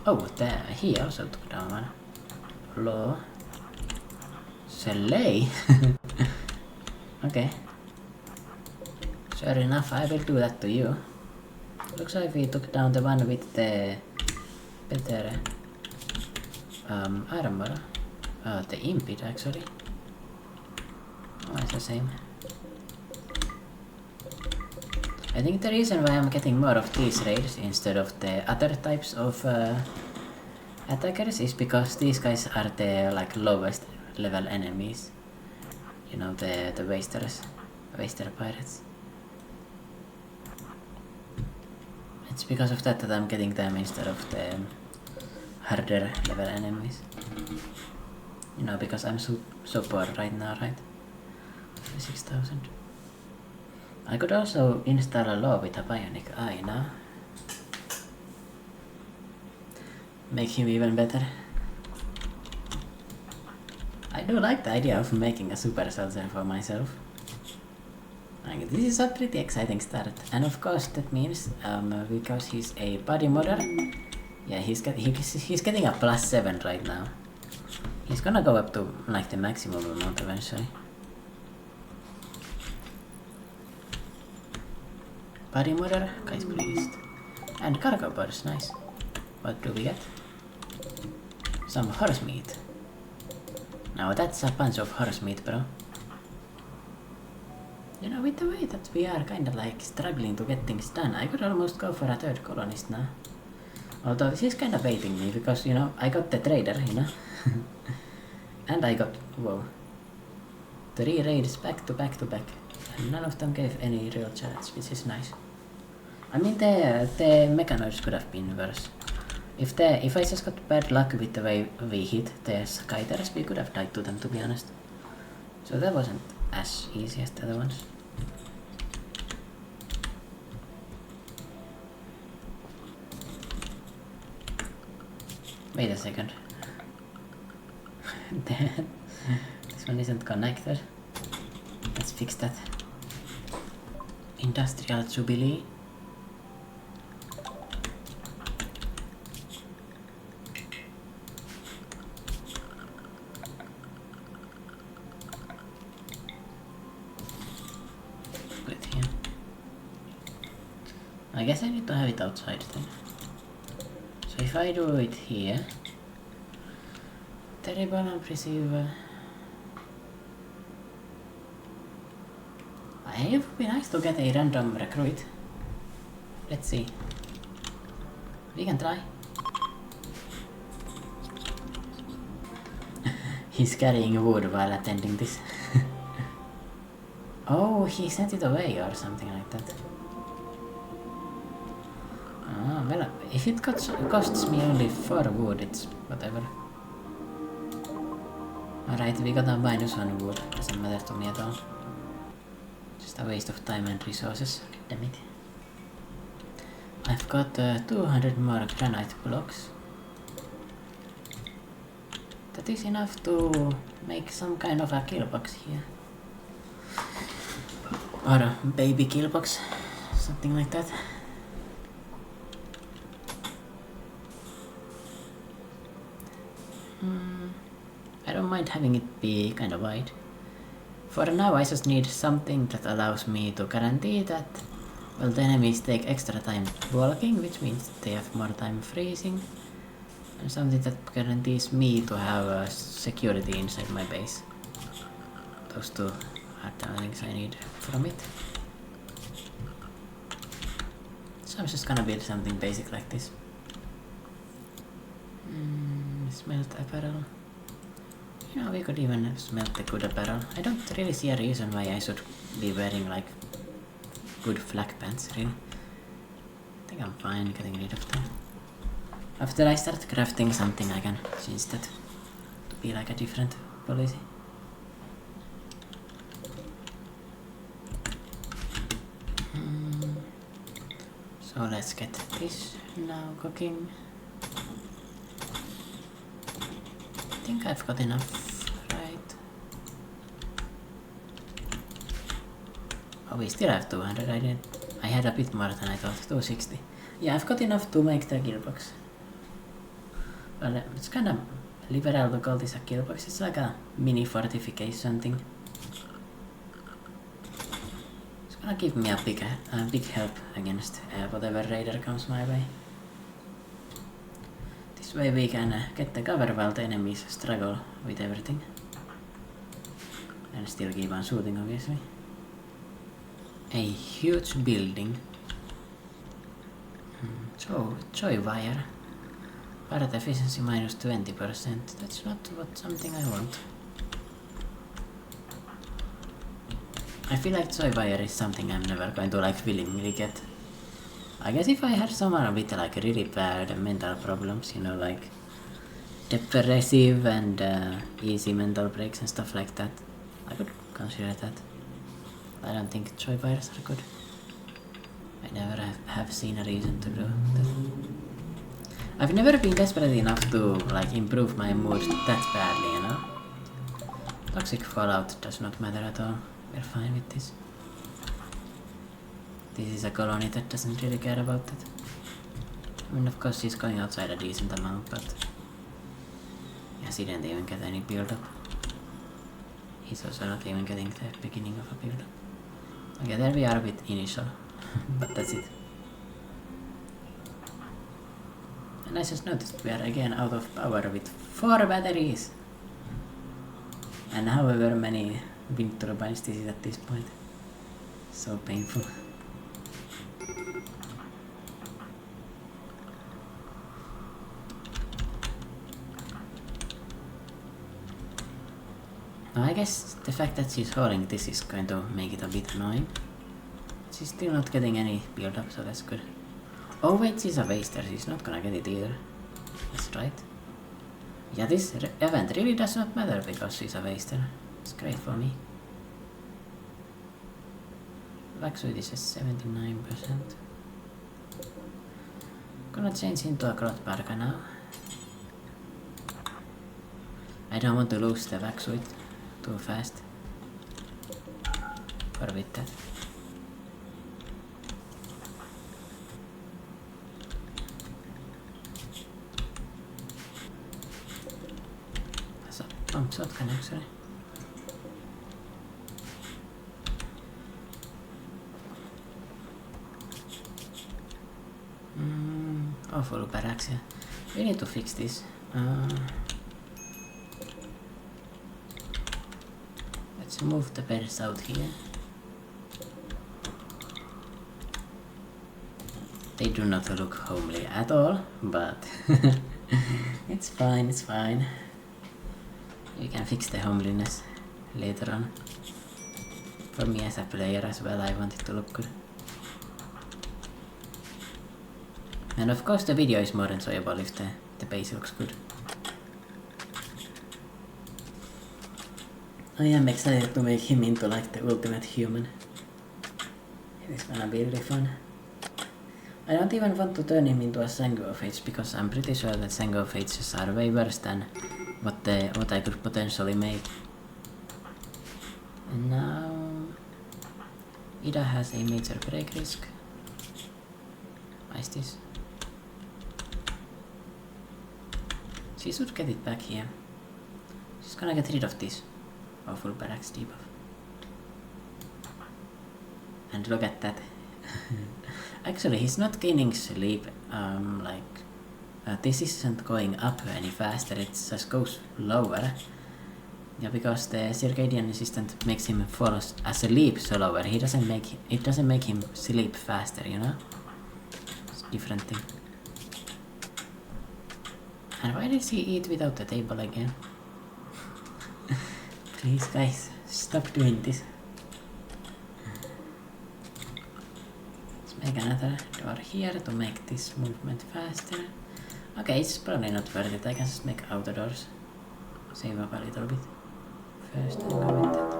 Oh, there, he also took down one. Law. Selay? Okay. Sure enough, I will do that to you. Looks like we took down the one with the better armor. The impede actually. Oh, it's the same. I think the reason why I'm getting more of these raids instead of the other types of attackers is because these guys are the like lowest level enemies. You know, the waster pirates. It's because of that I'm getting them instead of the harder level enemies. You know, because I'm so poor right now, right? 6,000. I could also install a law with a bionic eye now. Make him even better. I do like the idea of making a super soldier for myself. Like, this is a pretty exciting start. And of course that means, because he's a body modder, yeah, he's getting a +7 right now. He's gonna go up to like the maximum amount eventually. Body modder, guys pleased. And cargo boards, nice. What do we get? Some horse meat. Now that's a bunch of horse meat, bro. You know, with the way that we are kinda like struggling to get things done, I could almost go for a third colonist now. Although this is kinda baiting me because, you know, I got the trader, you know. And I got, whoa, 3 raids back to back to back. And none of them gave any real chance, which is nice. I mean, the mechanoids could have been worse. If I just got bad luck with the way we hit the skyters, we could have died to them, to be honest. So that wasn't as easy as the other ones. Wait a second. This one isn't connected. Let's fix that. Industrial Jubilee. Put it here. I guess I need to have it outside then. So if I do it here, terrible unperceivable. It would be nice to get a random recruit. Let's see. We can try. He's carrying wood while attending this. Oh, he sent it away or something like that. Oh, well, if it costs me only 4 wood, it's whatever. Alright, we got a -1 wood. Doesn't matter to me at all. Just a waste of time and resources. Damn it. I've got 200 more granite blocks. That is enough to make some kind of a kill box here. Or a baby kill box. Something like that. I don't mind having it be kind of wide. For now I just need something that allows me to guarantee that, well, the enemies take extra time walking, which means they have more time freezing, and something that guarantees me to have security inside my base. Those two are the things I need from it. So I'm just gonna build something basic like this. Smelt apparel. You know, we could even smelt the good apparel. I don't really see a reason why I should be wearing like good flak pants, really. I think I'm fine getting rid of them. After I start crafting something, I can change that to be like a different policy. So let's get this now cooking. I think I've got enough, right? Oh, we still have 200. I had a bit more than I thought. 260. Yeah, I've got enough to make the gearbox. Well, it's kind of liberal to call this a gearbox. It's like a mini fortification thing. It's gonna give me a big help against whatever raider comes my way. This way we can get the cover while the enemies struggle with everything. And still keep on shooting, obviously. A huge building. Joy wire. Pirate efficiency minus 20%. That's not something I want. I feel like joy wire is something I'm never going to like willingly get. I guess if I had someone with like really bad mental problems, you know, like depressive and easy mental breaks and stuff like that, I could consider that. I don't think joy wires are good. I never have seen a reason to do that. I've never been desperate enough to like improve my mood that badly, you know? Toxic fallout does not matter at all. We're fine with this. This is a colony that doesn't really care about that. I mean, of course she's going outside a decent amount, but yeah, she didn't even get any build-up. He's also not even getting the beginning of a build-up. Okay, there we are with initial, but that's it. And I just noticed we are again out of power with 4 batteries. And however many wind turbines this is at this point. So painful. Now I guess the fact that she's holding this is going to make it a bit annoying. She's still not getting any build up, so that's good. Oh wait, she's a waster, she's not gonna get it either. That's right. Yeah, this event really does not matter because she's a waster. It's great for me. Vaxuit is at 79%. Gonna change into a growth barca now. I don't want to lose the Vaxuit too fast. Or with that. That's a pump shotgun actually. Awful barracks, yeah. We need to fix this. Let's move the beds out here. They do not look homely at all, but it's fine, it's fine. You can fix the homeliness later on. For me as a player as well, I want it to look good. And of course the video is more enjoyable if the base looks good. I am excited to make him into like the ultimate human. It is gonna be really fun. I don't even want to turn him into a Sangophage because I'm pretty sure that Sangophages are way worse than what I could potentially make. And now Ida has a major break risk. Nice this. She should get it back here. She's gonna get rid of this awful barracks debuff. And look at that. Actually, he's not gaining sleep. This isn't going up any faster. It just goes lower. Yeah, because the circadian assistant makes him fall asleep slower. It doesn't make him sleep faster. You know, it's a different thing. And why does he eat without the table again? Please guys, stop doing this. Let's make another door here to make this movement faster. Okay, it's probably not worth it. I can just make outer doors. Save up a little bit. First and go with that.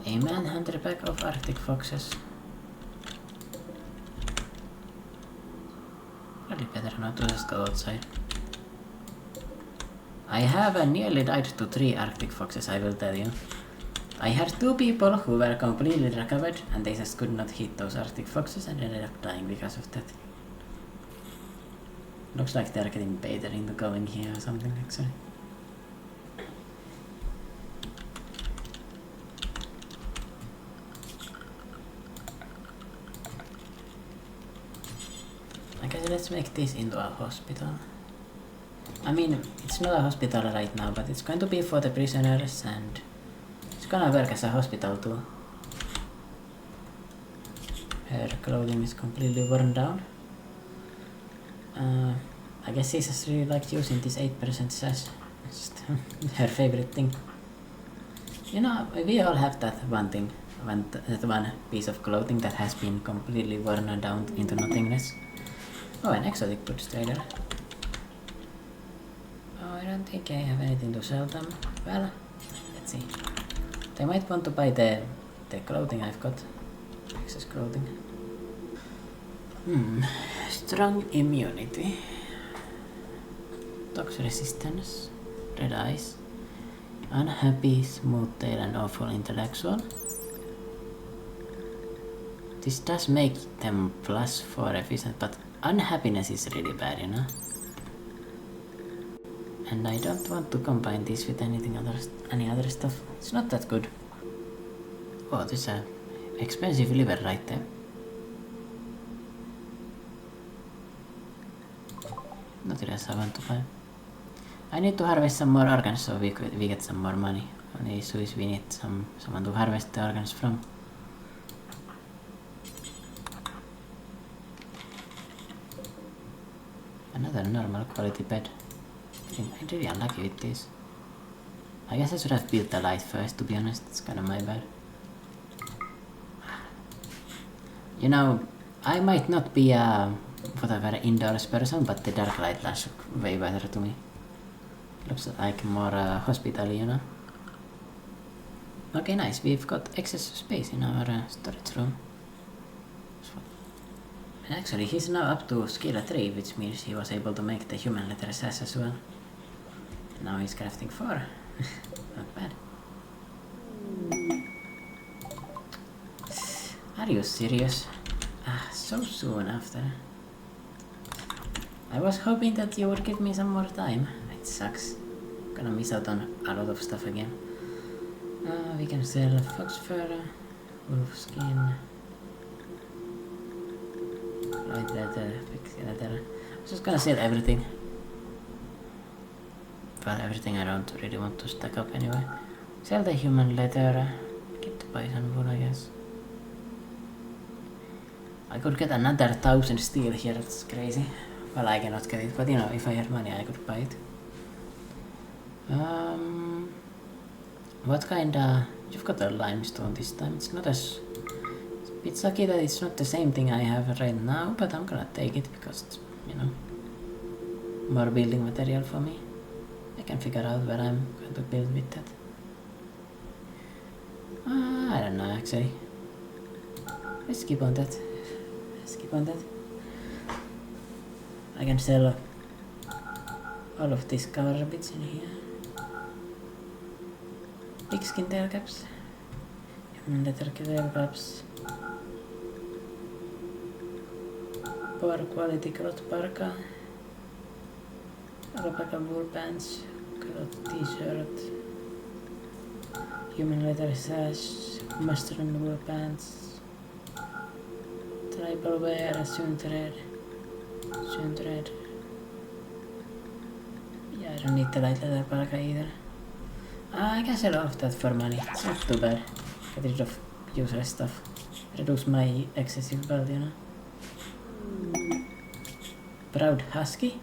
A manhunter pack of Arctic foxes. Probably better not to just go outside. I have nearly died to 3 Arctic foxes, I will tell you. I had 2 people who were completely recovered and they just could not hit those Arctic foxes and ended up dying because of that. Looks like they're getting baited into going here or something actually. Okay, let's make this into a hospital. I mean, it's not a hospital right now, but it's going to be for the prisoners and it's gonna work as a hospital too. her clothing is completely worn down. I guess she just really liked using this 8% sash. It's just her favorite thing. You know, we all have that one thing, that one piece of clothing that has been completely worn down into nothingness. Oh, an exotic goods trader. Oh, I don't think I have anything to sell them. Well, let's see. They might want to buy the clothing I've got. Excess clothing. Strong immunity. Tox resistance. Red eyes. Unhappy, smooth tail, and awful intellectual. This does make them +4 efficient, but unhappiness is really bad, you know. And I don't want to combine this with any other stuff. It's not that good. Oh, there's a expensive liver right there. Nothing else I want to buy. I need to harvest some more organs so we get some more money. Only issue is we need someone to harvest the organs from. Another normal quality bed. I'm really unlucky with this. I guess I should have built the light first, to be honest. It's kinda my bad. You know, I might not be a whatever indoors person, but the dark light does look way better to me. Looks like more hospital, you know. Okay, nice. We've got excess space in our storage room. And actually, he's now up to skill 3, which means he was able to make the human letter sash as well. Now he's crafting 4. Not bad. Are you serious? So soon after. I was hoping that you would give me some more time. It sucks. Gonna miss out on a lot of stuff again. We can sell fox fur, wolf skin, light leather, pixie leather. I'm just gonna sell everything. Well, everything I don't really want to stack up anyway. Sell the human leather, keep the bison wool, I guess. I could get another 1000 steel here, that's crazy. Well, I cannot get it, but you know, if I had money I could buy it. What kinda... You've got a limestone this time. It's not as... It's a bit sucky that it's not the same thing I have right now, but I'm gonna take it because it's, you know, more building material for me. I can figure out where I'm going to build with that. I don't know actually. Let's skip on that. I can sell all of these garbage in here. Pigskin tail caps, human leather tail caps, poor quality cloth parka, alpaca wool pants, cloth t-shirt, human leather sash, mushroom wool pants, tribal wear, sewn thread. Yeah, I don't need the light leather parka either. I can sell all of that for money. It's not too bad. Get rid of useless stuff. Reduce my excessive build, you know. Proud husky.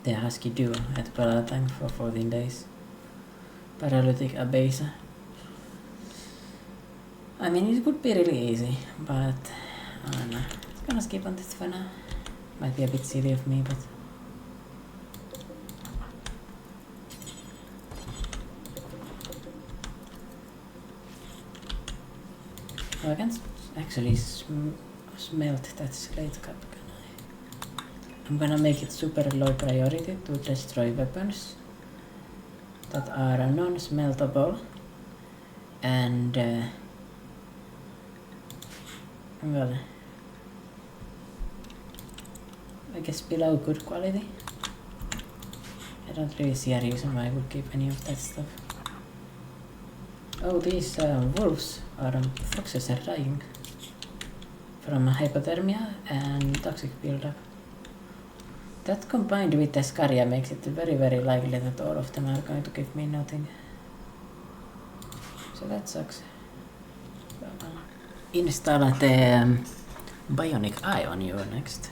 The husky duo at Palatang for 14 days. Paralytic Abasa. I mean, it could be really easy, but I don't know. I'm gonna skip on this for now. Might be a bit silly of me, but... Oh, I can actually smelt that slate cup, can I? I'm gonna make it super low priority to destroy weapons that are non-smeltable and well, I guess below good quality. I don't really see a reason why I would keep any of that stuff. Oh, these wolves or foxes are dying from hypothermia and toxic buildup. That combined with the scaria makes it very, very likely that all of them are going to give me nothing. So that sucks. install the bionic eye on you next.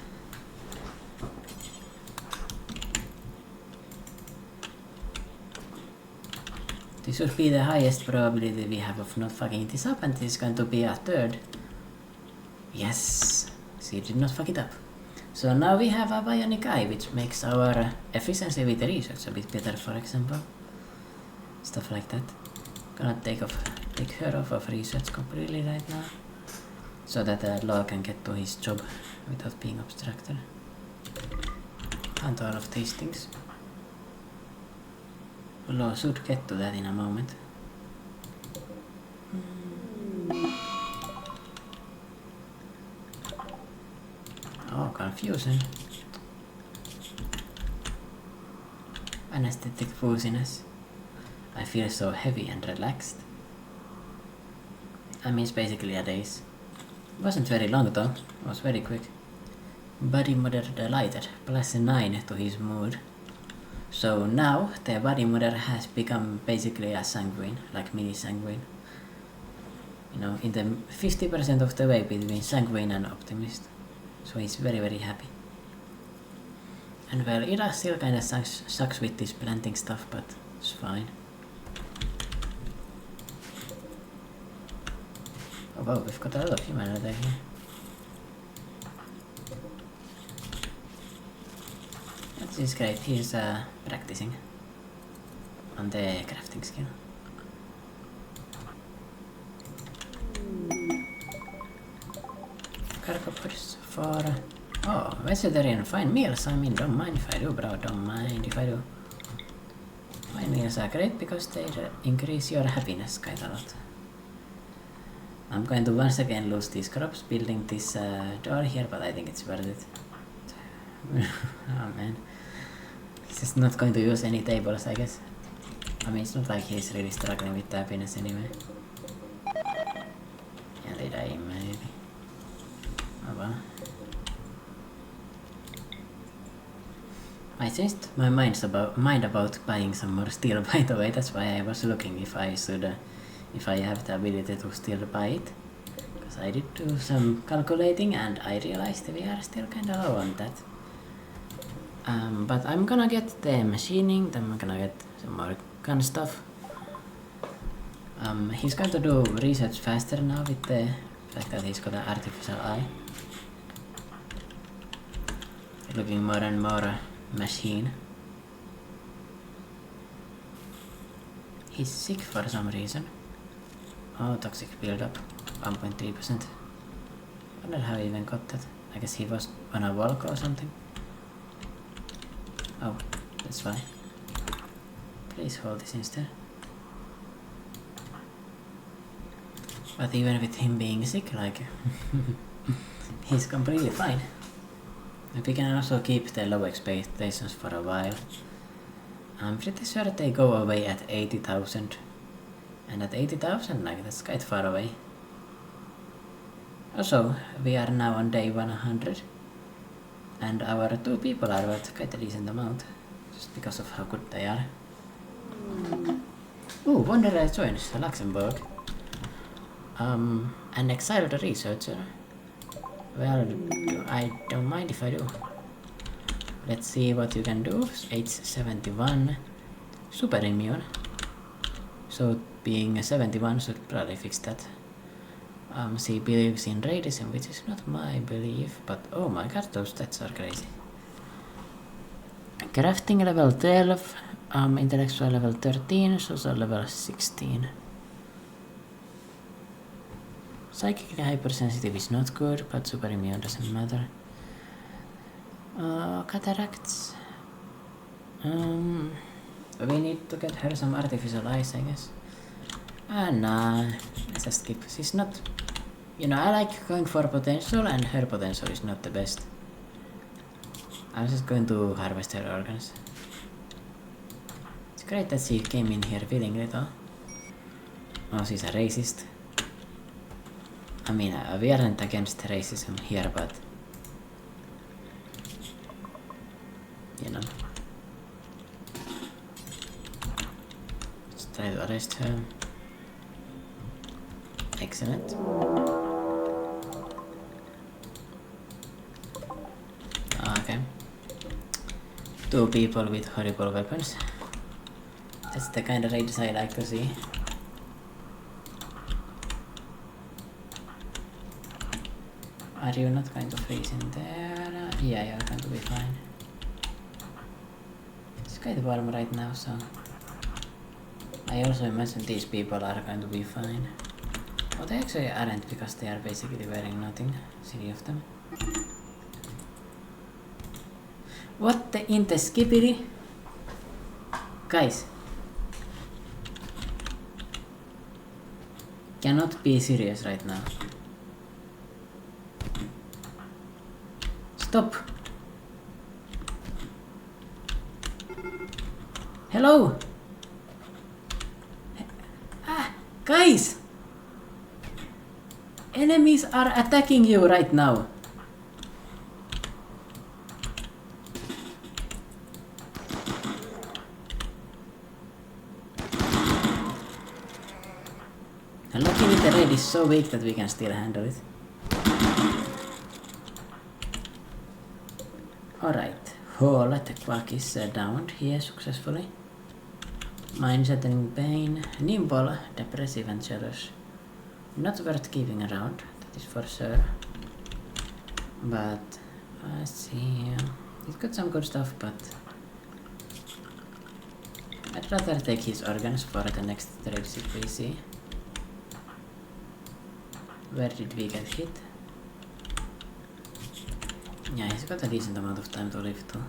This should be the highest probability we have of not fucking this up, and this is going to be a third. Yes, she did not fuck it up. So now we have a bionic eye, which makes our efficiency with the research a bit better, for example. Stuff like that. Gonna take her off of research completely right now, so that Law can get to his job without being obstructed. And all of these things. Law should get to that in a moment. Oh, confusion. Anesthetic wooziness. I feel so heavy and relaxed. I mean, it's basically a daze. It wasn't very long though, it was very quick. Body model delighted, +9 to his mood. So now the body model has become basically a sanguine, like mini sanguine. You know, in the 50% of the way between sanguine and optimist. So he's very, very happy. And well, Ida still kinda sucks with this planting stuff, but it's fine. Oh wow, we've got a lot of humanity here. This is great, he's practicing on the crafting skill. Cargo pods for... Oh, vegetarian fine meals, I mean, don't mind if I do, bro, don't mind if I do. Fine meals are great because they increase your happiness quite a lot. I'm going to once again lose these crops building this door here, but I think it's worth it. Oh man. He's just not going to use any tables, I guess. I mean, it's not like he's really struggling with the happiness anyway. Yeah, they die maybe. Oh well. I changed my mind about buying some more steel, by the way. That's why I was looking if I should, if I have the ability to still buy it. Because I did do some calculating and I realized we are still kinda low on that. But I'm gonna get the machining, then I'm gonna get some more gun stuff. He's going to do research faster now with the fact that he's got an artificial eye. Looking more and more machine. He's sick for some reason. Oh, toxic buildup, 1.3%. Wonder how he even got that. I guess he was on a walk or something. Oh, that's why. Please hold this instead. But even with him being sick, like, he's completely fine. We can also keep the low expectations for a while. I'm pretty sure they go away at 80,000. And at 80,000, like, that's quite far away. Also, we are now on day 100. And our 2 people are worth quite a decent amount. Just because of how good they are. Ooh, Wanderer joins Luxembourg. An exiled researcher. Well, I don't mind if I do. Let's see what you can do. Age 71. Super immune. So being 71 should probably fix that. She believes in racism, which is not my belief, but oh my god, those stats are crazy. Crafting level 12, intellectual level 13, social level 16. Psychic hypersensitive is not good, but super immune doesn't matter. Cataracts. We need to get her some artificial eyes, I guess. Nah, let's just skip. She's not... You know, I like going for potential, and her potential is not the best. I'm just going to harvest her organs. It's great that she came in here willingly though. Oh, she's a racist. I mean, we aren't against racism here, but... You know. Let's try to arrest her. Excellent. two people with horrible weapons. That's the kind of raids I like to see. Are you not going to freeze in there? Yeah, you're going to be fine. It's quite warm right now, so I also imagine these people are going to be fine. But they actually aren't, because they are basically wearing nothing, silly of them. What the in the skippity? Guys. Cannot be serious right now. Stop! Hello! Guys! Enemies are attacking you right now. And luckily the raid is so weak that we can still handle it. Alright, Hall at the clock is downed here successfully. Mindset and pain, nimble, depressive and jealous. Not worth keeping around, that is for sure. But let's see, it's got some good stuff, but I'd rather take his organs for the next trade ship we see. Where did we get hit? Yeah, he's got a decent amount of time to live too.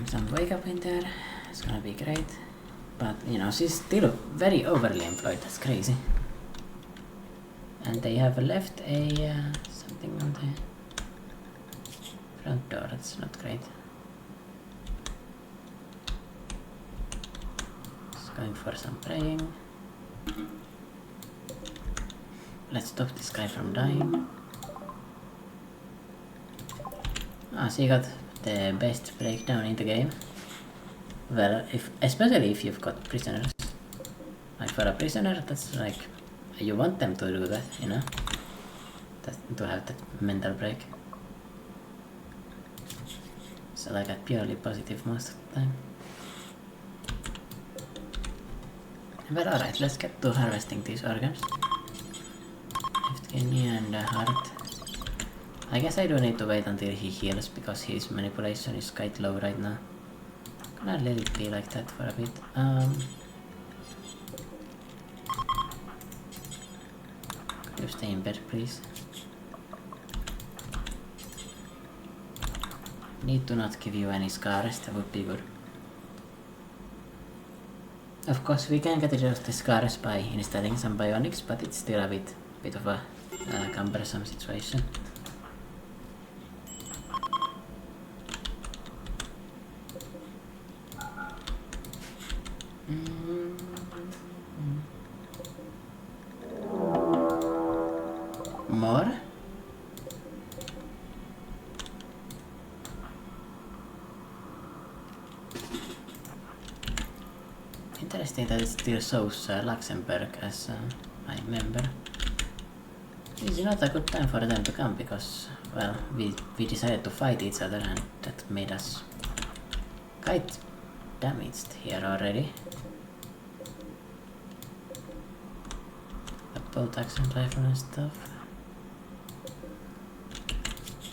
Some wake up in there, it's gonna be great. But, you know, she's still very overly employed, that's crazy. And they have left a something on the front door, that's not great. Just going for some praying. Let's stop this guy from dying. Ah, she got the best breakdown in the game. Well, especially if you've got prisoners. Like for a prisoner, that's like, you want them to do that, you know? To have that mental break. So like a purely positive most of the time. But alright, let's get to harvesting these organs. Left kidney and heart. I guess I do need to wait until he heals, because his manipulation is quite low right now. Gonna let it be like that for a bit. Could you stay in bed, please? Need to not give you any scars, that would be good. Of course, we can get rid of the scars by installing some bionics, but it's still a bit of a cumbersome situation. More? Interesting that it still shows Luxembourg as my member. It's not a good time for them to come, because, well, we decided to fight each other, and that made us quite damaged here already. Bolt action rifle and stuff.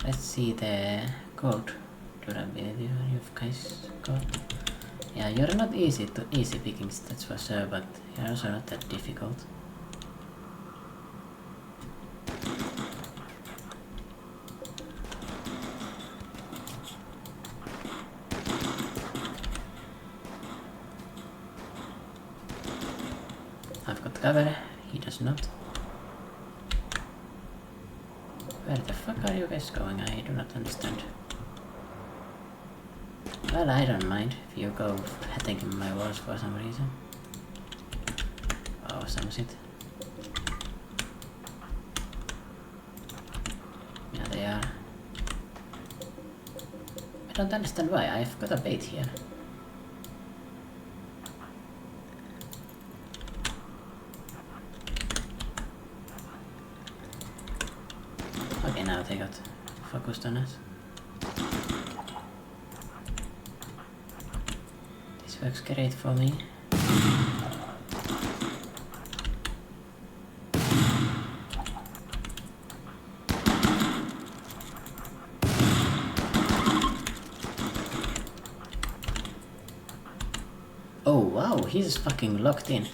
Let's see the gold durability you've guys got. Yeah, you're not easy pickings, that's for sure, but you're also not that difficult. I've got cover, he does not. Where the fuck are you guys going? I do not understand. Well, I don't mind if you go attacking my walls for some reason. Oh, some shit. Yeah, they are. I don't understand why. I've got a bait here. Okay, now they got focused. most honest. This works great for me. Oh wow, he's fucking locked in.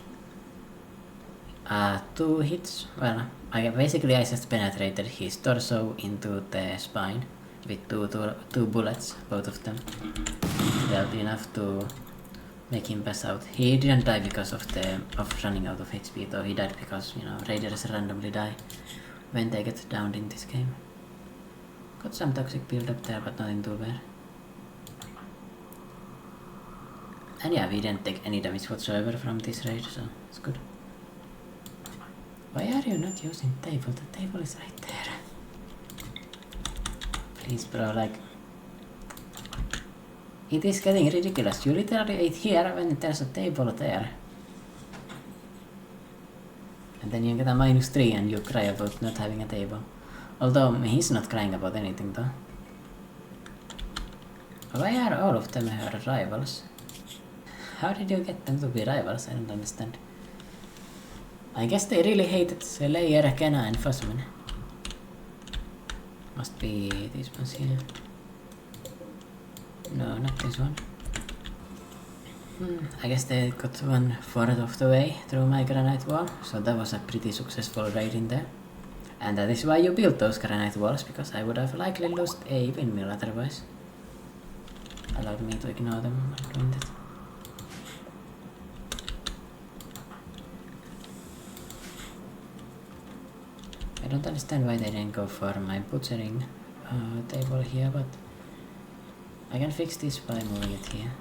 2 hits. Well, I just penetrated his torso into the spine with two bullets, both of them. Dealt enough to make him pass out. He didn't die because of running out of HP, though he died because, you know, raiders randomly die when they get downed in this game. Got some toxic build up there, but nothing too bad. And yeah, we didn't take any damage whatsoever from this raid, so it's good. Why are you not using table? The table is right there. Please, bro, like... It is getting ridiculous. You literally ate here when there's a table there. And then you get a -3 and you cry about not having a table. Although, he's not crying about anything though. Why are all of them her rivals? How did you get them to be rivals? I don't understand. I guess they really hated Slayer, Kenna and Fussman. Must be these ones here. No, not this one. I guess they got 1/4 of the way through my granite wall, so that was a pretty successful raid in there. And that is why you built those granite walls, because I would have likely lost a windmill otherwise. Allowed me to ignore them while doing that. I don't understand why they didn't go for my butchering table here, but I can fix this by moving it here.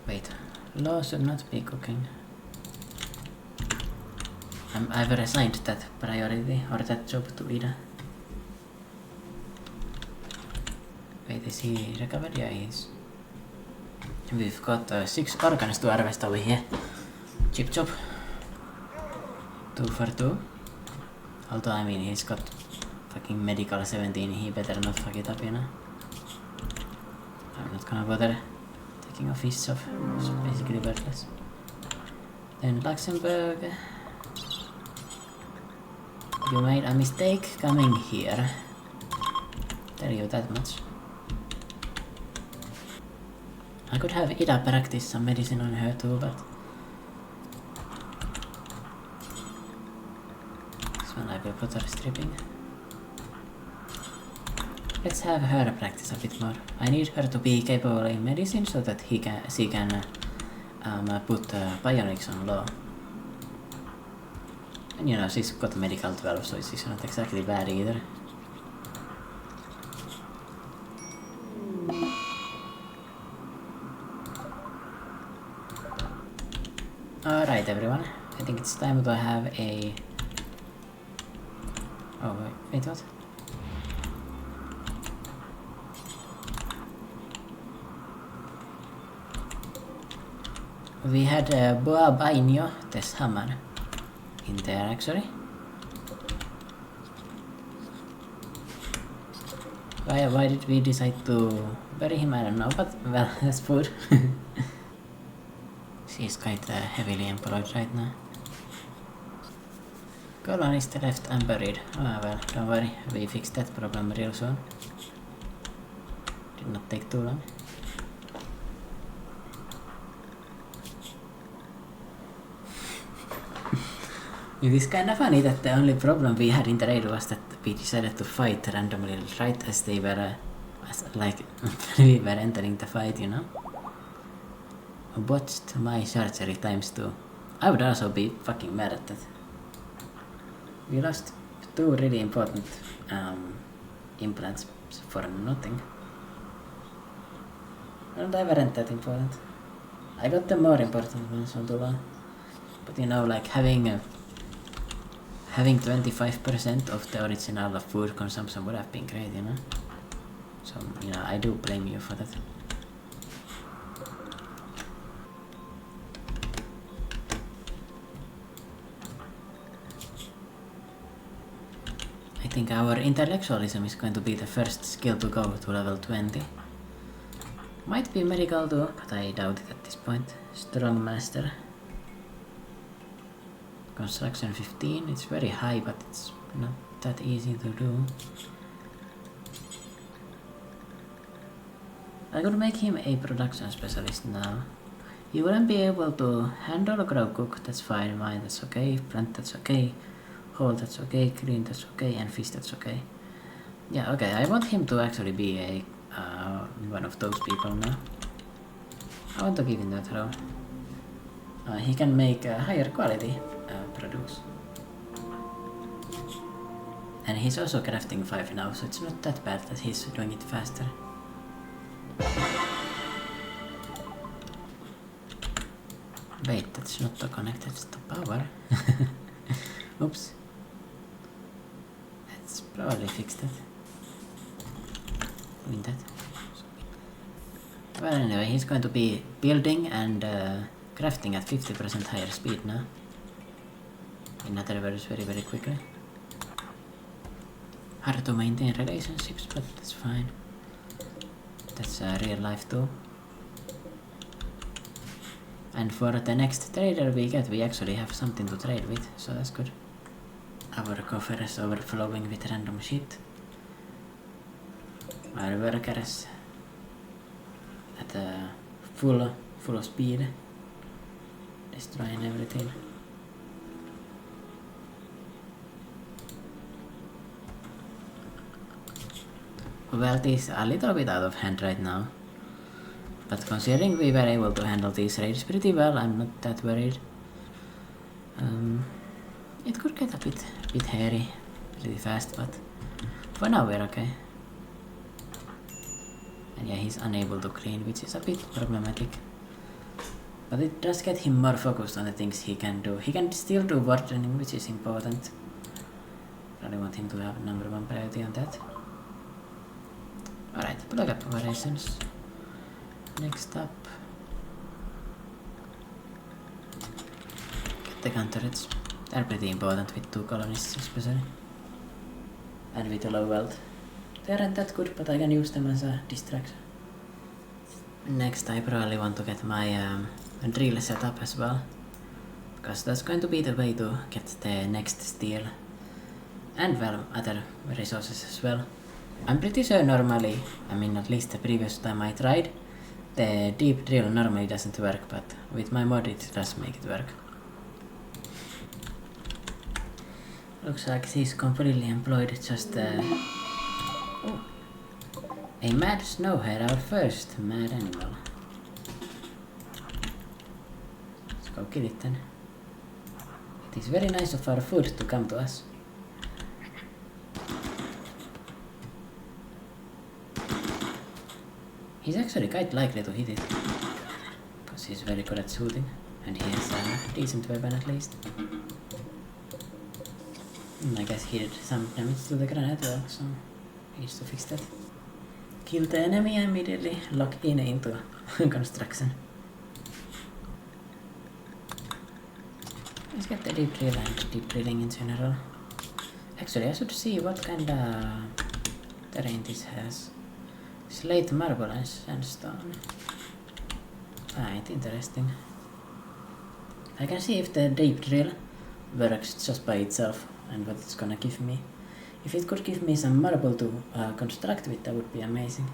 Wait, Law should not be cooking. I've assigned that priority or that job to Ida. Wait, is he recovered? Yeah, he is. We've got 6 organs to harvest over here. Chip chop. 2 for 2. Although, I mean, he's got fucking medical 17, he better not fuck it up, you know. I'm not gonna bother taking off his stuff. It's basically worthless. Then Luxembourg. You made a mistake coming here. Tell you that much. I could have Ida practice some medicine on her too, but this one I will put her stripping. Let's have her practice a bit more. I need her to be capable in medicine so that she can put bionics on Law. And you know, she's got medical 12, so she's not exactly bad either. Alright everyone, I think it's time to have a... Oh wait, what? We had Boa Bainio Teshaman in there actually. Why did we decide to bury him? I don't know, but well, that's food. She's quite heavily employed right now. Colonist left unburied. Oh well, don't worry, we fixed that problem real soon. Did not take too long. It is kinda funny that the only problem we had in the raid was that we decided to fight randomly right as they were, we were entering the fight, you know? Watched my surgery ×2. I would also be fucking mad at that. We lost 2 really important implants for nothing. Well, they weren't that important. I got the more important ones on the law. But you know, like having 25% of the original food consumption would have been great, you know? So, you know, I do blame you for that. think our intellectualism is going to be the first skill to go to level 20. Might be medical too, but I doubt it at this point. Strong master. Construction 15, it's very high, but it's not that easy to do. I could make him a production specialist now. He wouldn't be able to handle grow cook, that's fine, mine that's okay, plant that's okay, hold that's okay, clean that's okay, and fish that's okay. Yeah, okay, I want him to actually be a one of those people now. I want to give him that role. He can make higher quality produce. And he's also crafting 5 now, so it's not that bad that he's doing it faster. Wait, that's not connected to power. Oops. Let's probably fix that. Doing that. Well, anyway, he's going to be building and crafting at 50% higher speed now. In other words, very, very quickly. Hard to maintain relationships, but that's fine. That's real life too. And for the next trader we get, we actually have something to trade with, so that's good. Our coffer is overflowing with random shit. Our workers at full speed, destroying everything. Wealth is a little bit out of hand right now, but considering we were able to handle these raids pretty well, I'm not that worried. It could get a bit hairy pretty fast, but for now we're okay. And yeah, he's unable to clean, which is a bit problematic. But it does get him more focused on the things he can do. He can still do watering, which is important. Probably want him to have #1 priority on that. Alright, plug up operations. Next up, get the gun turrets. They're pretty important with 2 colonists especially. And with a low wealth. They aren't that good, but I can use them as a distraction. Next, I probably want to get my drill set up as well, because that's going to be the way to get the next steel and well other resources as well. I'm pretty sure normally, I mean at least the previous time I tried, the deep drill normally doesn't work, but with my mod it does make it work. Looks like he's completely employed just oh, a mad snowhare, our first mad animal. Let's go kill it then. It is very nice of our food to come to us. He's actually quite likely to hit it, because he's very good at shooting, and he has a decent weapon at least. I guess he did some damage to the grenade well, so he needs to fix that. Kill the enemy and immediately lock in into construction. Let's get the deep drill and deep drilling in general. Actually, I should see what kind of terrain this has. Slate, marble and sandstone. Right, interesting. I can see if the deep drill works just by itself and what it's gonna give me. If it could give me some marble to construct with, that would be amazing.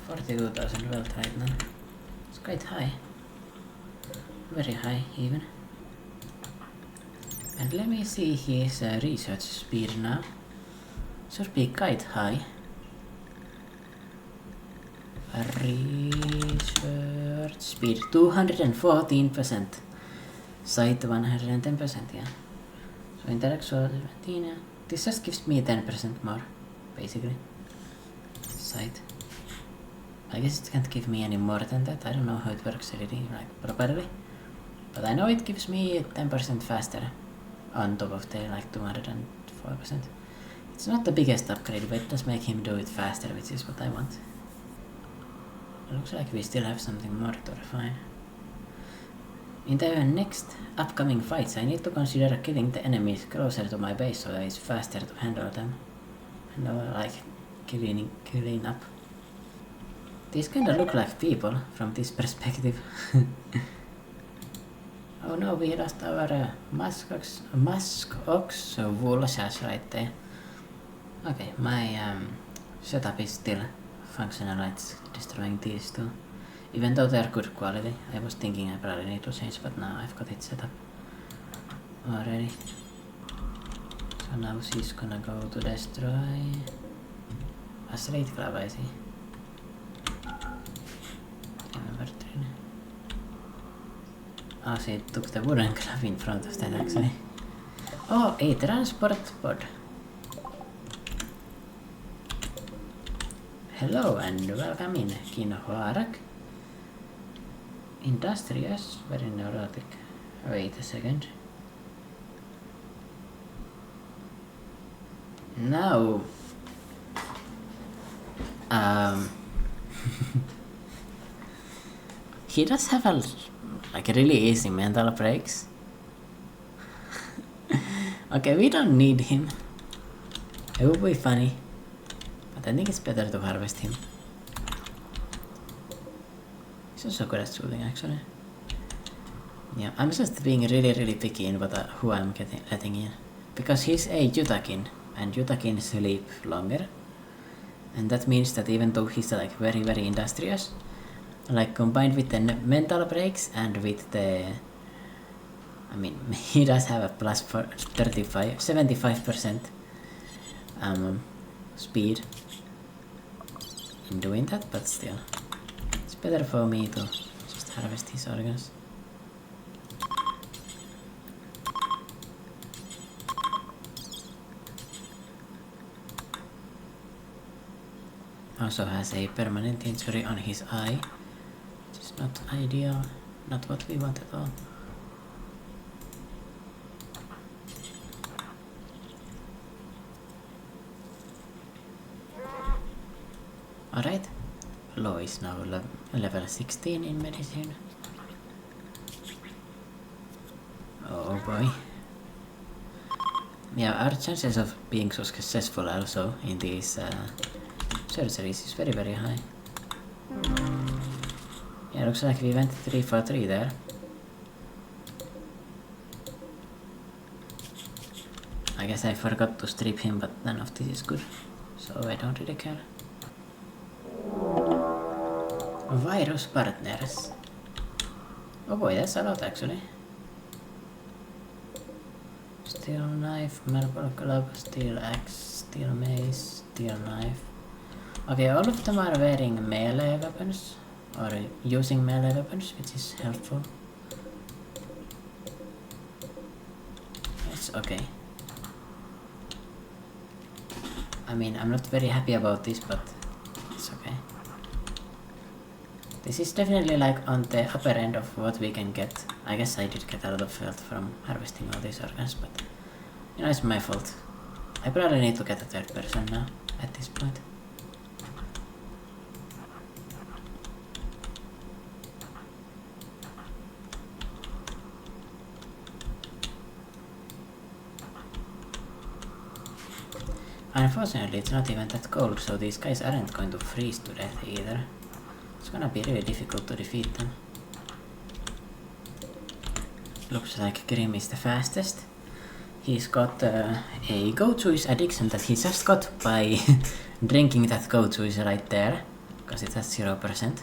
42,000 wealth right now. It's quite high. Very high even. And let me see his research speed now. Should be quite high. Research speed 214%. Sight 110%, yeah. So intellectual 17, yeah. This just gives me 10% more, basically. Sight. I guess it can't give me any more than that. I don't know how it works really, like properly. But I know it gives me 10% faster on top of the like 204%. It's not the biggest upgrade, but it does make him do it faster, which is what I want. It looks like we still have something more to refine. In the next upcoming fights, I need to consider killing the enemies closer to my base so that it's faster to handle them. And like clean up. These kinda look like people from this perspective. Oh no, we lost our muskox wool sash right there. Okay, my setup is still functional, it's destroying these two. Even though they're good quality, I was thinking I probably need to change, but now I've got it set up already. So now she's gonna go to destroy a straight glove, I see. Remember three. Oh, she took the wooden glove in front of that actually. Oh, a transport pod. Hello and welcome in, Kinhoarak. Industrious, very neurotic. Wait a second. Now, he does have a like really easy mental breaks. Okay, we don't need him. It would be funny, but I think it's better to harvest him. He's also good at shooting, actually. Yeah, I'm just being really picky in who I'm letting in. Because he's a Yutakin, and Yutakin sleep longer. And that means that even though he's like very industrious, like combined with the mental breaks and with the... I mean, he does have a plus for 75% speed in doing that, but still. It's better for me to just harvest his organs. Also has a permanent injury on his eye, which is not ideal, not what we want at all. Alright, Lo is now level 16 in medicine. Oh boy. Yeah, our chances of being successful also in these surgeries is very high. Yeah, looks like we went 3 for 3 there. I guess I forgot to strip him, but none of this is good, so I don't really care. Virus partners. Oh boy, that's a lot actually. Steel knife, marble glove, steel axe, steel mace, steel knife. Okay, all of them are wearing melee weapons, or using melee weapons, which is helpful. It's okay. I mean, I'm not very happy about this, but it's okay. This is definitely like on the upper end of what we can get. I guess I did get a lot of health from harvesting all these organs, but you know, it's my fault. I probably need to get a third person now, at this point. Unfortunately, it's not even that cold, so these guys aren't going to freeze to death either. It's gonna be really difficult to defeat them. Looks like Grim is the fastest. He's got a goat juice addiction that he just got by drinking that goat juice right there, because it has 0%.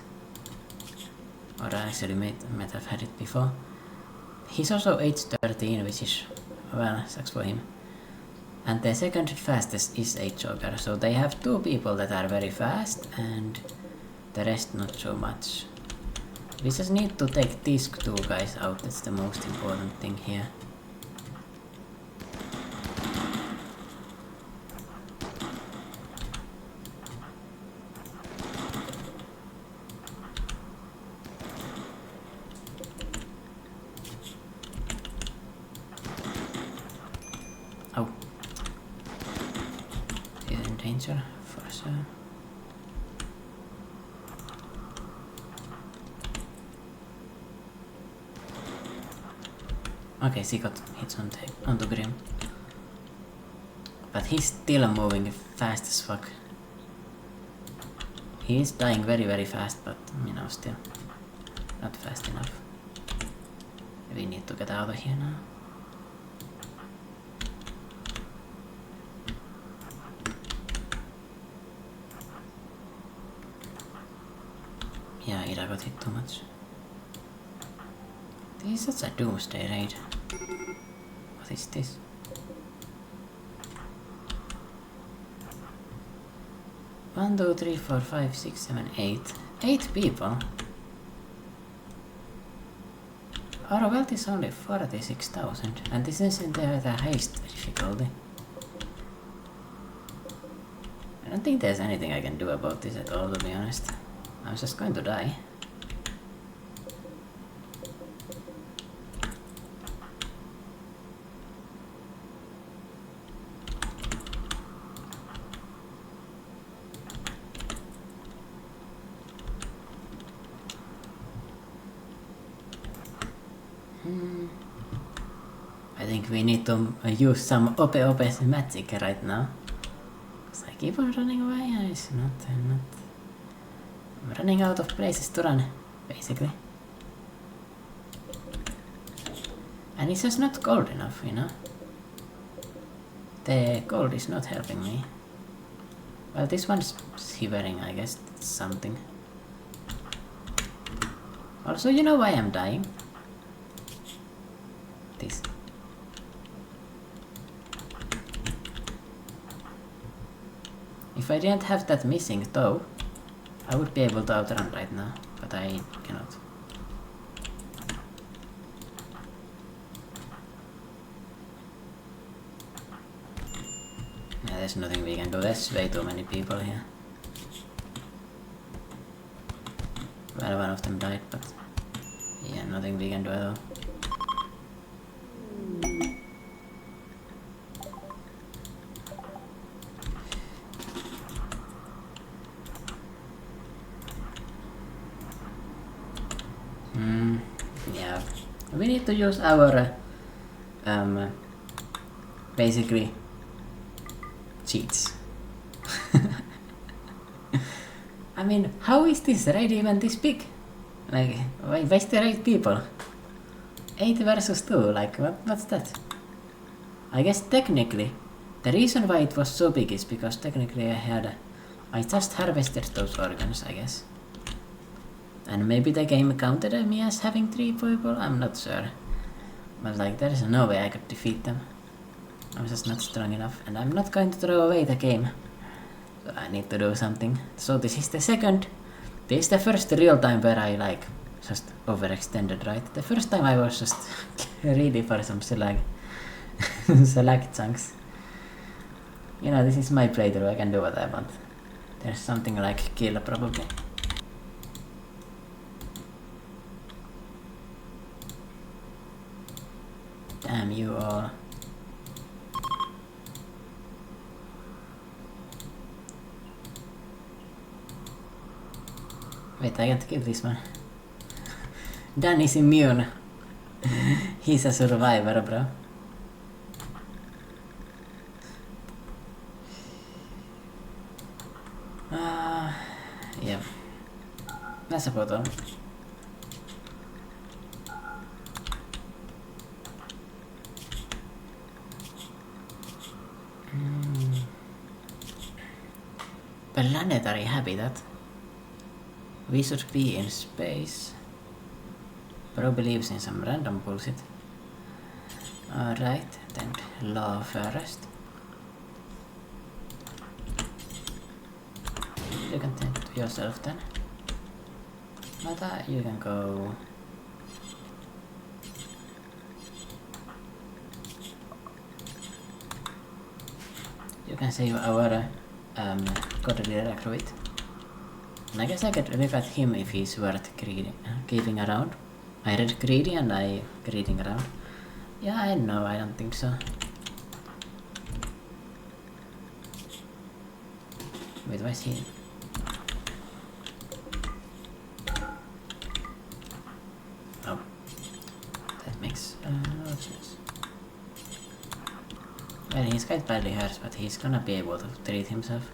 Or I actually might have had it before. He's also age 13, which is, well, sucks for him. And the second fastest is a Joker, so they have 2 people that are very fast and the rest not so much. We just need to take these 2 guys out, that's the most important thing here. Oh. He's in danger, for sure. Okay, she got hits onto Grim. But he's still moving fast as fuck. He is dying very, very fast, but you know, still not fast enough. We need to get out of here now. Yeah, Ida got hit too much. This is such a doomsday raid. What is this? One, two, three, four, five, six, seven, eight. 8 people? Our wealth is only 46,000, and this isn't the haste difficulty. I don't think there's anything I can do about this at all, to be honest. I'm just going to die. I think we need to use some OP magic right now. Cause I keep on running away and it's not... I'm running out of places to run, basically. And it's just not cold enough, you know? The cold is not helping me. Well, this one's shivering, I guess it's something. Also, you know why I'm dying? This. If I didn't have that missing toe, I would be able to outrun right now, but I cannot. Yeah, there's nothing we can do, there's way too many people here. Well, one of them died, but yeah, nothing we can do at all. Yeah, we need to use our basically cheats. I mean, how is this raid even this big? Like, why's there 8 people? 8 versus 2, like, what's that? I guess technically, the reason why it was so big is because technically I just harvested those organs, I guess. And maybe the game counted me as having 3 people, I'm not sure. But like, there is no way I could defeat them. I'm just not strong enough, and I'm not going to throw away the game. So I need to do something. So this is the second. This is the first real time where I like just overextended, right? The first time I was just ready for some slag chunks. You know, this is my playthrough, I can do what I want. There's something like kill probably. Damn you all. Wait, I can't kill this one. Dan is immune. He's a survivor, bro. Yeah. That's about all. Planetary habitat. We should be in space. Bro believes in some random bullshit. Alright, then law first. You can tend to yourself then. Mata, you can go. You can save our god leader recruit. And I guess I could look at him if he's worth keeping around. I read greedy and I greeting around. Yeah, I know, I don't think so. Wait, why is he? Oh, that makes no sense. Well, he's quite badly hurt, but he's gonna be able to treat himself.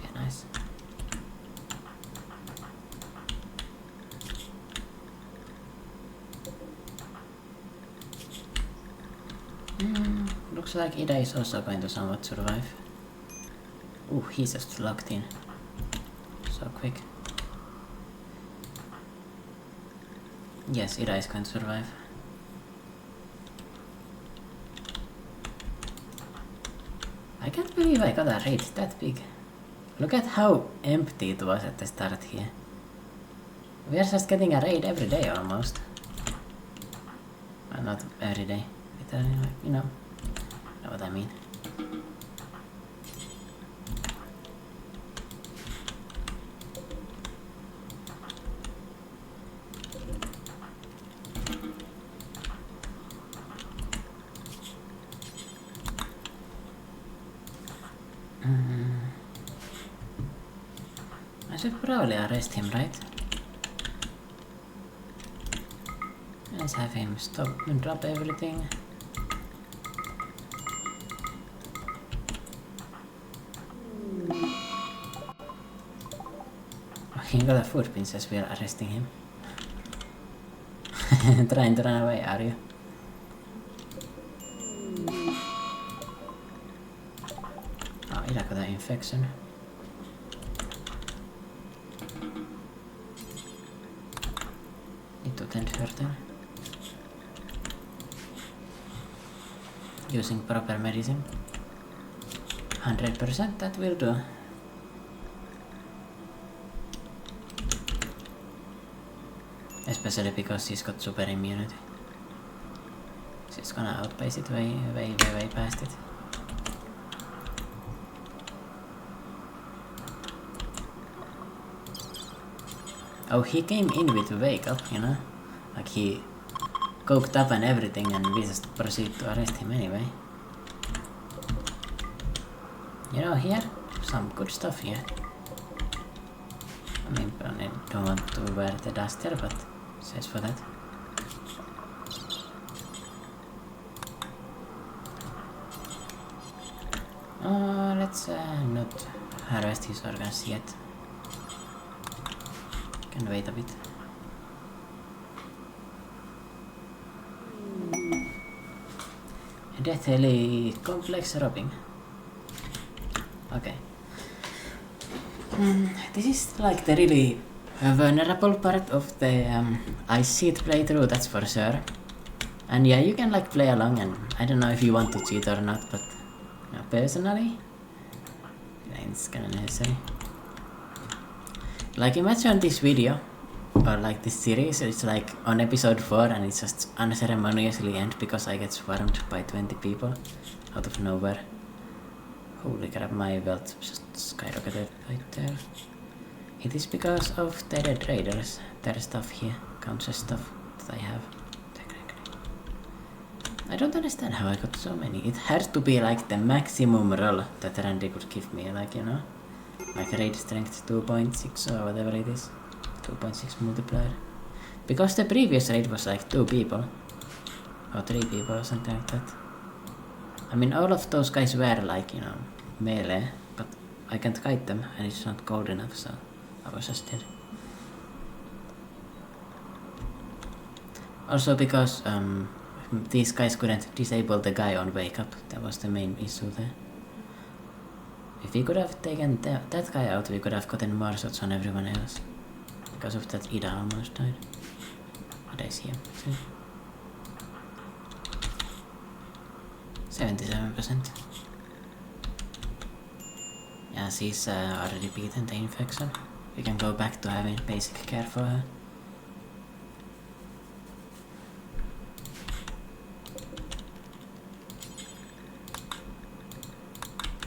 Yeah, nice. Looks like Ida is also going to somewhat survive. Ooh, he's just locked in. So quick. Yes, Ida is going to survive. I can't believe I got a raid that big. Look at how empty it was at the start here. We are just getting a raid every day almost. Well, not every day. You know what I mean. I should probably arrest him, right? Let's have him stop and drop everything. He got a foot princess, we are arresting him. Trying to run away, are you? Oh, Ida got an infection. Need to tend her then. Using proper medicine. 100% that will do. Especially because she's got super immunity. She's gonna outpace it way past it. Oh, he came in with wake up, you know? Like he coked up and everything, and we just proceed to arrest him anyway. You know, here, some good stuff here. I mean, I don't want to wear the duster, but says for that. Let's not harvest his organs yet. Can wait a bit. Deathly complex robbing. Okay. This is like the really vulnerable part of the Ice Sheet playthrough, that's for sure. And yeah, you can like play along, and I don't know if you want to cheat or not, but personally, it's kinda necessary. Like imagine this video, or like this series, it's like on episode 4 and it's just unceremoniously end because I get swarmed by 20 people out of nowhere. Holy crap, my wealth just skyrocketed right there. It is because of the dead raiders. Their stuff here counts as stuff that I have. I don't understand how I got so many. It had to be like the maximum roll that Randy could give me, like, you know? Like raid strength 2.6 or whatever it is. 2.6 multiplier. Because the previous raid was like 2 people. Or 3 people or something like that. I mean, all of those guys were like, you know, melee. But I can't kite them and it's not cold enough, so I was just dead. Also because these guys couldn't disable the guy on wake up. That was the main issue there. If we could have taken that guy out, we could have gotten more shots on everyone else. Because of that, Ida almost died. Ida is here. See? 77%. Yeah, she's already beaten the infection. We can go back to having basic care for her.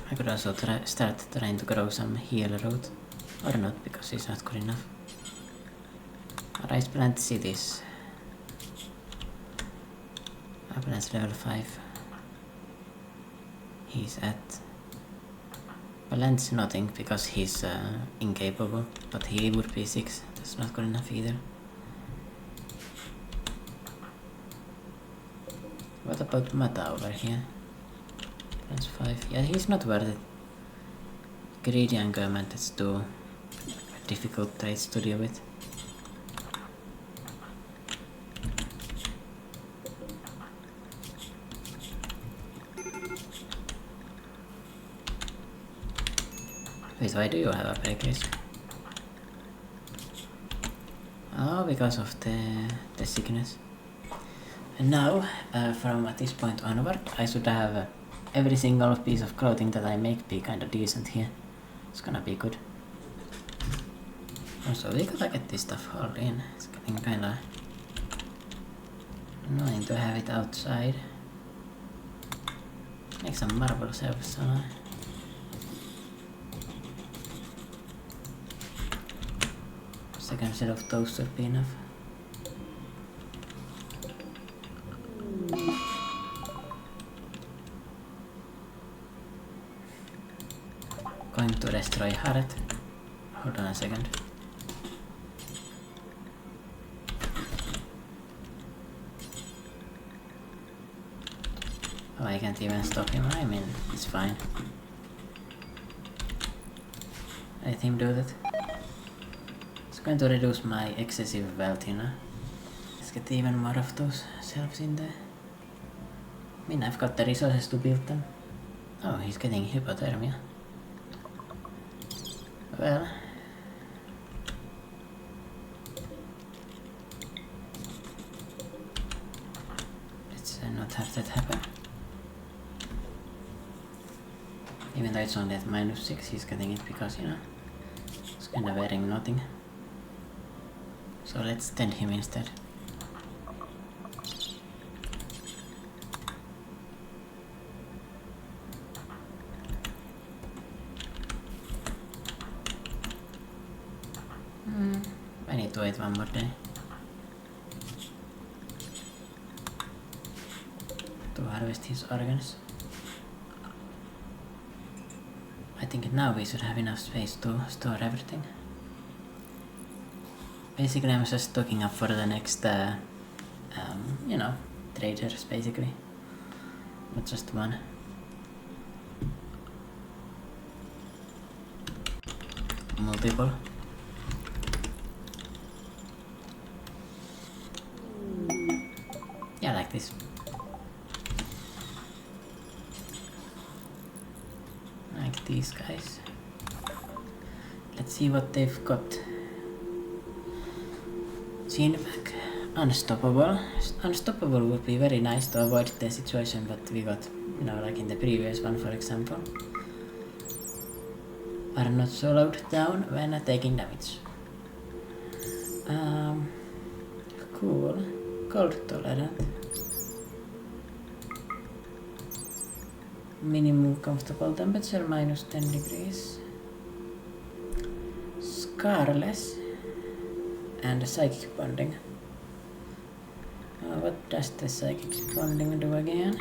I could also start trying to grow some heal root. Or not, because it's not good enough. Rice plant cities. Plants level 5. He's at... Plants nothing, because he's incapable. But he would be 6. That's not good enough either. What about Mata over here? That's 5. Yeah, he's not worth it. Greedy and government, that's too difficult traits to deal with. Wait, why do you have a breakage? Oh, because of the sickness. And now, from this point onward, I should have every single piece of clothing that I make be kinda decent here. It's gonna be good. Also, we gotta get this stuff hauled in. It's getting kinda annoying to have it outside. Make some marble shelves, Second set of those should be enough. Going to destroy heart. Hold on a second. Oh, I can't even stop him. I mean, it's fine. Let him do that. It's going to reduce my excessive wealth, you know. Let's get even more of those shelves in there. I mean, I've got the resources to build them. Oh, he's getting hypothermia. Well, let's not have that happen. Even though it's only at -6, he's getting it because, you know, it's kind of wearing nothing. So let's tend him instead. I need to wait one more day to harvest his organs. I think now we should have enough space to store everything. Basically, I'm just stocking up for the next, you know, traders, basically. Not just one. Multiple. Yeah, like this. Like these guys. Let's see what they've got. Gene pack. Unstoppable. Unstoppable would be very nice to avoid the situation that we got, you know, like in the previous one, for example. Are not slowed down when taking damage. Cool. Cold tolerant. Minimum comfortable temperature -10 degrees. Scarless. And psychic bonding. What does the psychic bonding do again?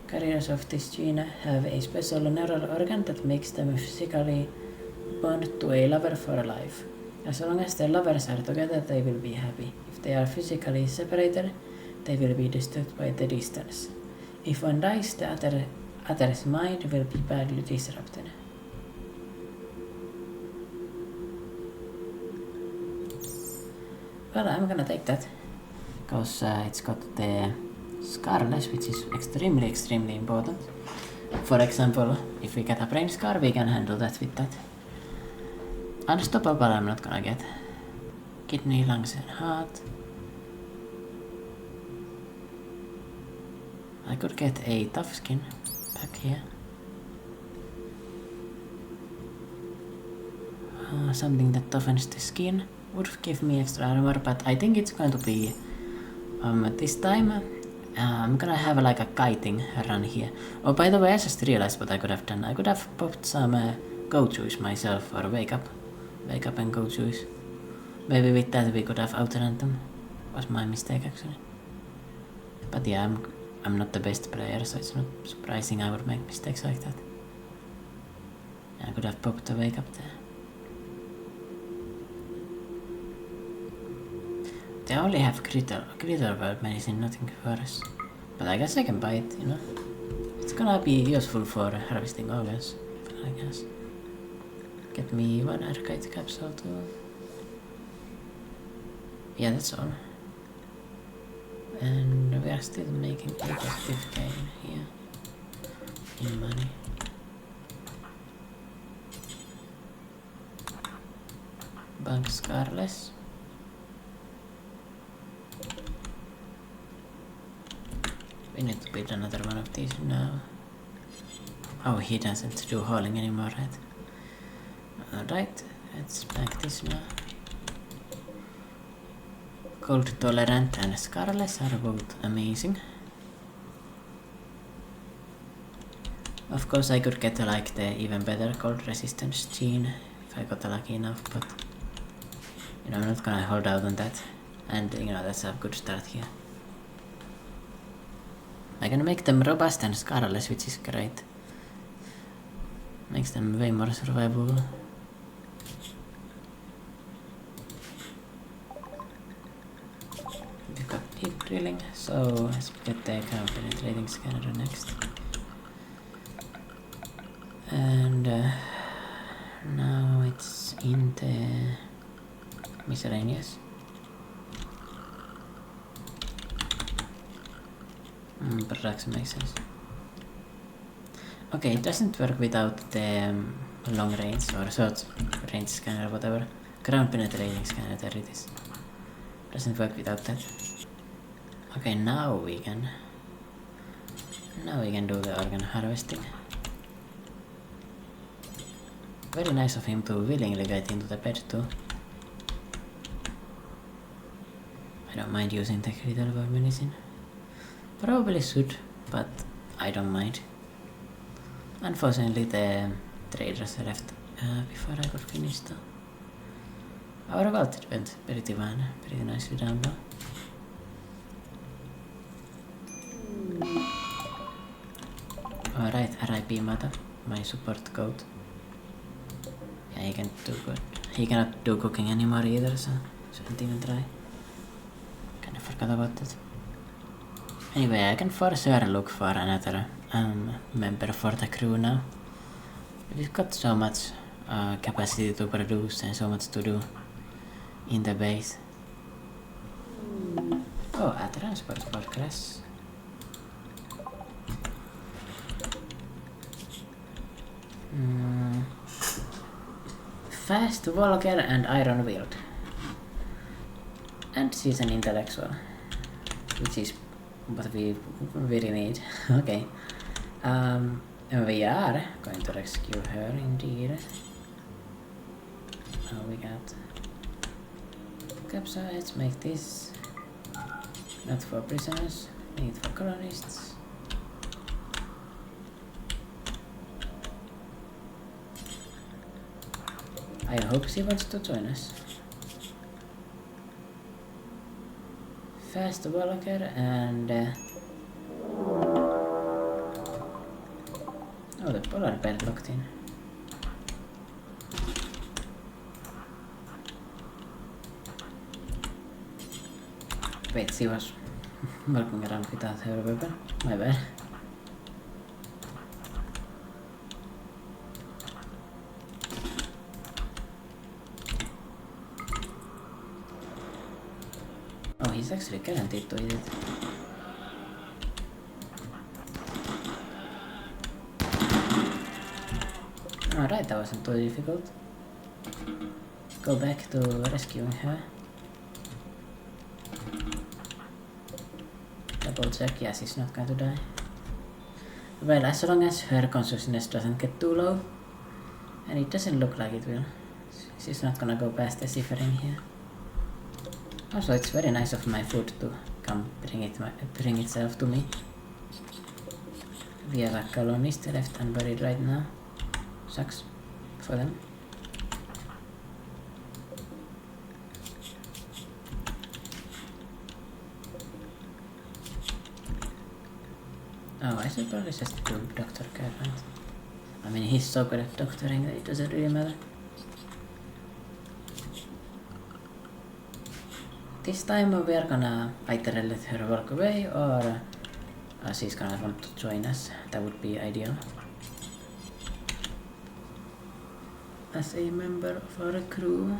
Carriers of this gene have a special neural organ that makes them physically bond to a lover for life. As long as the lovers are together, they will be happy. If they are physically separated, they will be disturbed by the distance. If one dies, the other's mind will be badly disrupted. Well, I'm gonna take that, because it's got the scarless, which is extremely important. For example, if we get a brain scar, we can handle that with that. Unstoppable I'm not gonna get. Kidney, lungs and heart. I could get a tough skin back here. Something that toughens the skin would give me extra armor, but I think it's going to be this time I'm gonna have like a kiting run here. Oh, by the way, I just realized what I could have done. I could have popped some go juice myself, or wake up and go juice. Maybe with that we could have outrun them. Was my mistake actually. But yeah, I'm not the best player, so it's not surprising I would make mistakes like that. I could have popped the wake up there. They only have critical world medicine, nothing worse. But I guess I can buy it, you know. It's gonna be useful for harvesting organs, I guess. Get me one archite capsule too. Yeah, that's all. And we are still making a positive gain here in money. Bank Scarless. We need to build another one of these now. Oh, he doesn't do hauling anymore, right? Alright, let's back this now. Cold Tolerant and Scarless are both amazing. Of course I could get like the even better cold resistance gene if I got lucky enough, but you know, I'm not gonna hold out on that. And you know, that's a good start here. I can make them robust and scarless, which is great. Makes them way more survivable. We've got deep drilling, so let's get the ground penetrating scanner next. And now it's in the miscellaneous. Production makes sense. Okay, it doesn't work without the long range or short range scanner or whatever. Ground penetrating scanner, there it is. Doesn't work without that. Okay, now we can do the organ harvesting. Very nice of him to willingly get into the bed too. I don't mind using the critical world medicine. Probably should, but I don't mind. Unfortunately, the traders left before I could finish though. Our vault went pretty nicely down though. Alright, RIP Mata, my support goat. Yeah, he can't do good. He cannot do cooking anymore either, so shouldn't even try. Kinda forgot about that. Anyway, I can for sure look for another member for the crew now. We've got so much capacity to produce and so much to do in the base. Oh, a transport progress. Fast Volker and Iron Wield. And she's an intellectual, which is what we really need. Okay. We are going to rescue her indeed. Oh, we got capsule. Let's make this not for prisoners, need for colonists. I hope she wants to join us. Fast Walker and oh, the polar bear locked in. Wait, she was walking around without her weapon. My bad. Oh, he's actually guaranteed to eat it. Alright, that wasn't too difficult. Go back to rescuing her. Double check, yes, she's not going to die. Well, as long as her consciousness doesn't get too low, and it doesn't look like it will, she's not gonna go past the ciphering here. Also, it's very nice of my food to come bring itself to me. We have a colonist left unburied right now. Sucks for them. Oh, I should probably just do Dr. Care, right? I mean, he's so good at doctoring that it doesn't really matter. this time we are gonna either let her walk away or she's gonna want to join us. That would be ideal. As a member of our crew.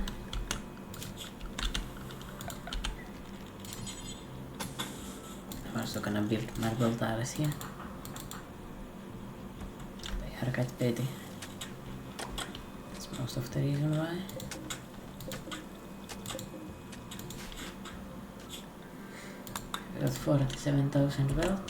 I'm also gonna build marble tiles here. They are quite pretty. That's most of the reason why. We got 47,000 wealth.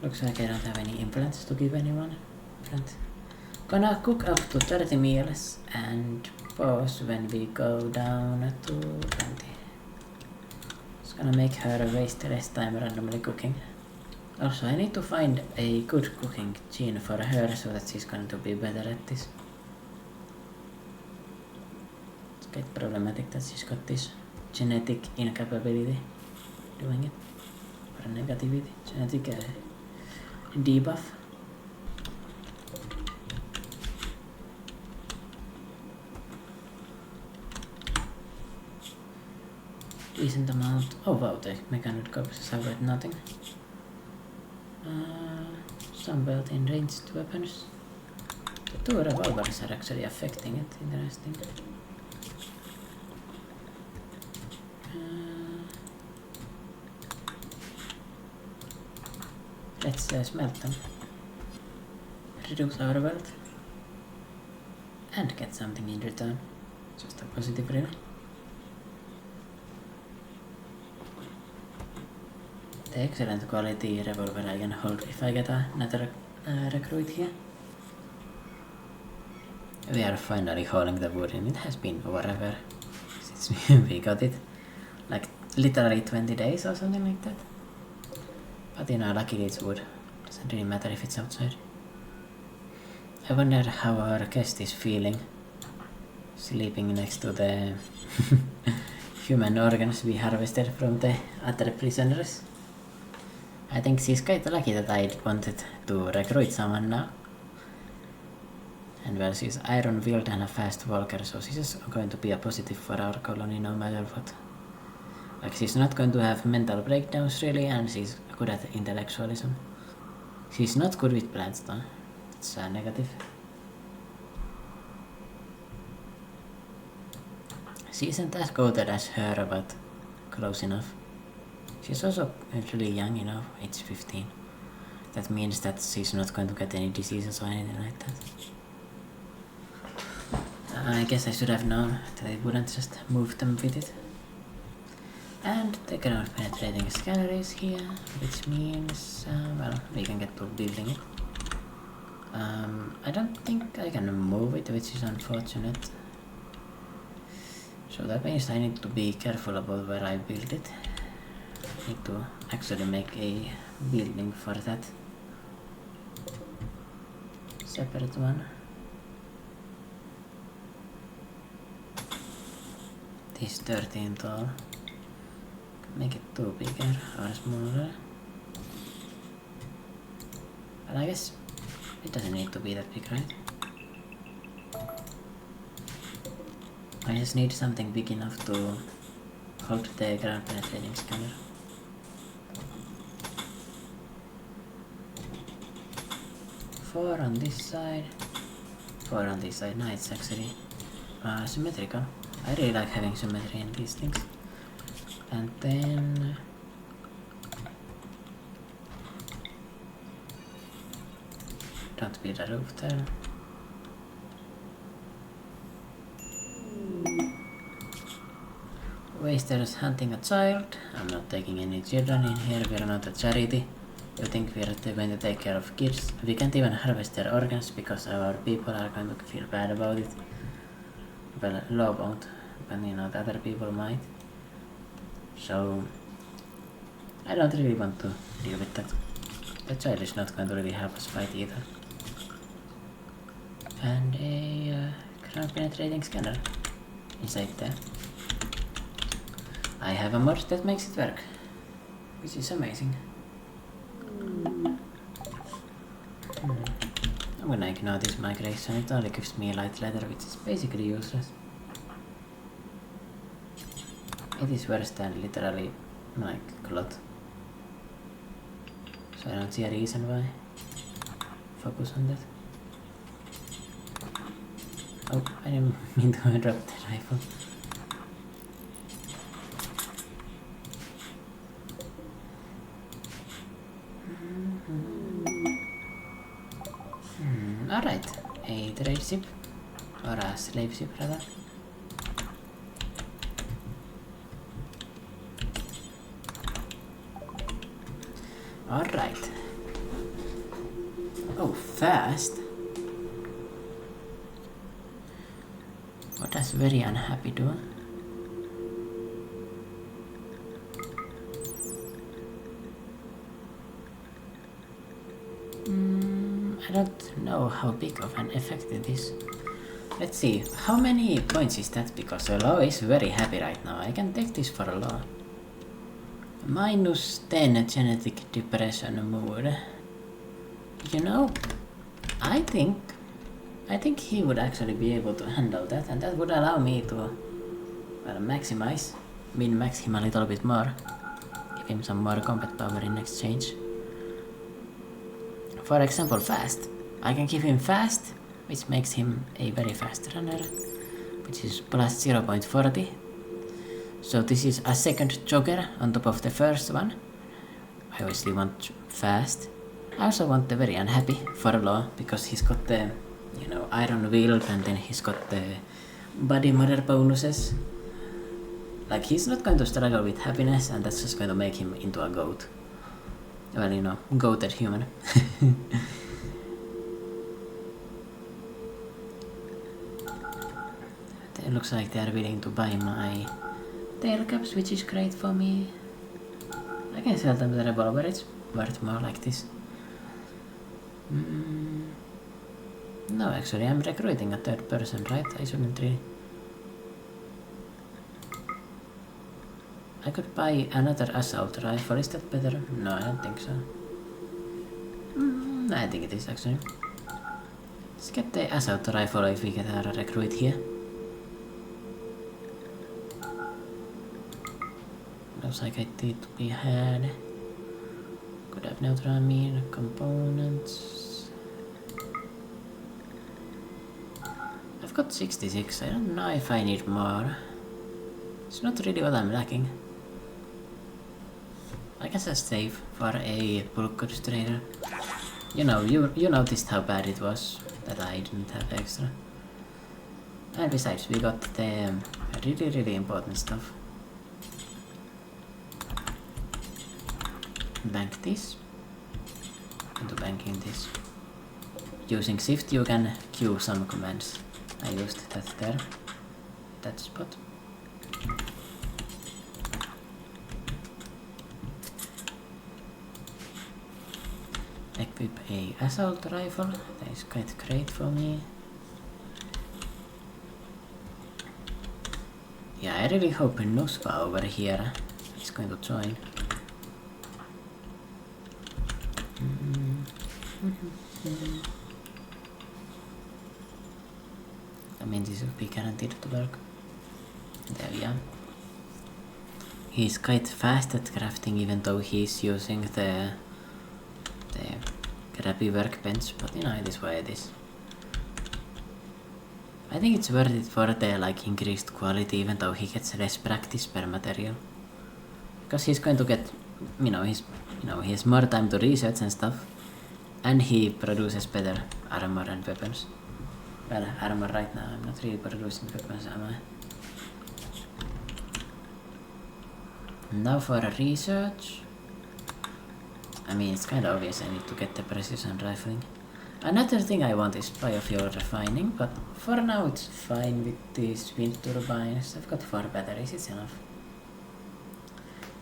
Looks like I don't have any implants to give anyone. Gonna cook up to 30 meals and pause when we go down to 20. Just gonna make her waste less time randomly cooking. Also, I need to find a good cooking gene for her so that she's going to be better at this. It's quite problematic that she's got this genetic incapability doing it. Or negativity, genetic debuff. Decent amount. Oh wow, the mechanical corpses have got nothing. Some built-in ranged weapons. The 2 revolvers are actually affecting it. Interesting. Let's smelt them. Reduce our wealth. And get something in return. Just a positive really. The excellent quality revolver I can hold if I get another recruit here. We are finally hauling the wood and it has been forever since we got it. Like literally 20 days or something like that. But you know, luckily it's wood. Doesn't really matter if it's outside. I wonder how our guest is feeling. Sleeping next to the human organs we harvested from the other prisoners. I think she's quite lucky that I wanted to recruit someone now. And well, she's iron-willed and a fast walker, so she's just going to be a positive for our colony no matter what. Like, she's not going to have mental breakdowns really, and she's good at intellectualism. She's not good with plants though. It's negative. She isn't as goated as her, but close enough. She's also really young, you know, age 15. That means that she's not going to get any diseases or anything like that. I guess I should have known that I wouldn't just move them with it. And the ground penetrating scanner is here, which means, well, we can get to building it. I don't think I can move it, which is unfortunate. So that means I need to be careful about where I build it. I need to actually make a building for that. Separate one. This 13 tall. Make it too bigger or smaller. But I guess it doesn't need to be that big, right? I just need something big enough to hold the ground penetrating scanner. Four on this side. 4 on this side. No, it's actually symmetrical. I really like having symmetry in these things. And then don't build a roof there. Wasters hunting a child. I'm not taking any children in here. We're not a charity. You think we're going to take care of kids? We can't even harvest their organs because our people are going to feel bad about it. Well, law won't, but you know, the other people might. So I don't really want to deal with that. The child is not going to really help us fight either. And a ground penetrating scanner inside there. I have a mod that makes it work, which is amazing. I'm gonna like notice migration, it only gives me light leather, which is basically useless. It is worse than literally like cloth. So I don't see a reason why. Focus on that. Oh, I didn't mean to drop the rifle. Alright, a trade ship, or a slave ship rather. Alright. Oh, fast. What does very unhappy do? I don't know how big of an effect it is. Let's see, how many points is that? Because a law is very happy right now. I can take this for a law. -10 genetic depression mood. You know, I think he would actually be able to handle that, and that would allow me to, well, min-max him a little bit more. Give him some more combat power in exchange. For example, fast. I can give him fast, which makes him a very fast runner, which is plus 0.40. So this is a second joker on top of the first one. I obviously want fast. I also want the very unhappy for law, because he's got the, you know, iron wield, and then he's got the body murder bonuses. Like, he's not going to struggle with happiness, and that's just going to make him into a goat. Well, you know, goated human. It looks like they are willing to buy my tail caps, which is great for me. I can sell them the revolver, it's worth more like this. No, actually, I'm recruiting a third person, right? I shouldn't really. I could buy another assault rifle, is that better? No, I don't think so. I think it is actually. Let's get the assault rifle if we get our recruit here. Looks like I need to be had. Could have neutral mean components. I've got 66, I don't know if I need more. It's not really what I'm lacking. I can just save for a bulk goods trader. You know, you noticed how bad it was that I didn't have extra. And besides, we got the really important stuff. Bank this. Into banking this. Using shift you can queue some commands. I used that there. That spot. Equip a assault rifle, that is quite great for me. Yeah, I really hope Nusva over here is going to join. I mean, this would be guaranteed to work. There we are. He's quite fast at crafting, even though he's using the crappy workbench, but you know, it is what it is. I think it's worth it for the like increased quality, even though he gets less practice per material. Because he's going to get, he has more time to research and stuff, and he produces better armor and weapons. Well, armor right now, I'm not really producing weapons, am I? Now for a research. I mean, it's kinda obvious I need to get the precision rifling. Another thing I want is biofuel refining, but for now it's fine with these wind turbines. I've got 4 batteries, it's enough.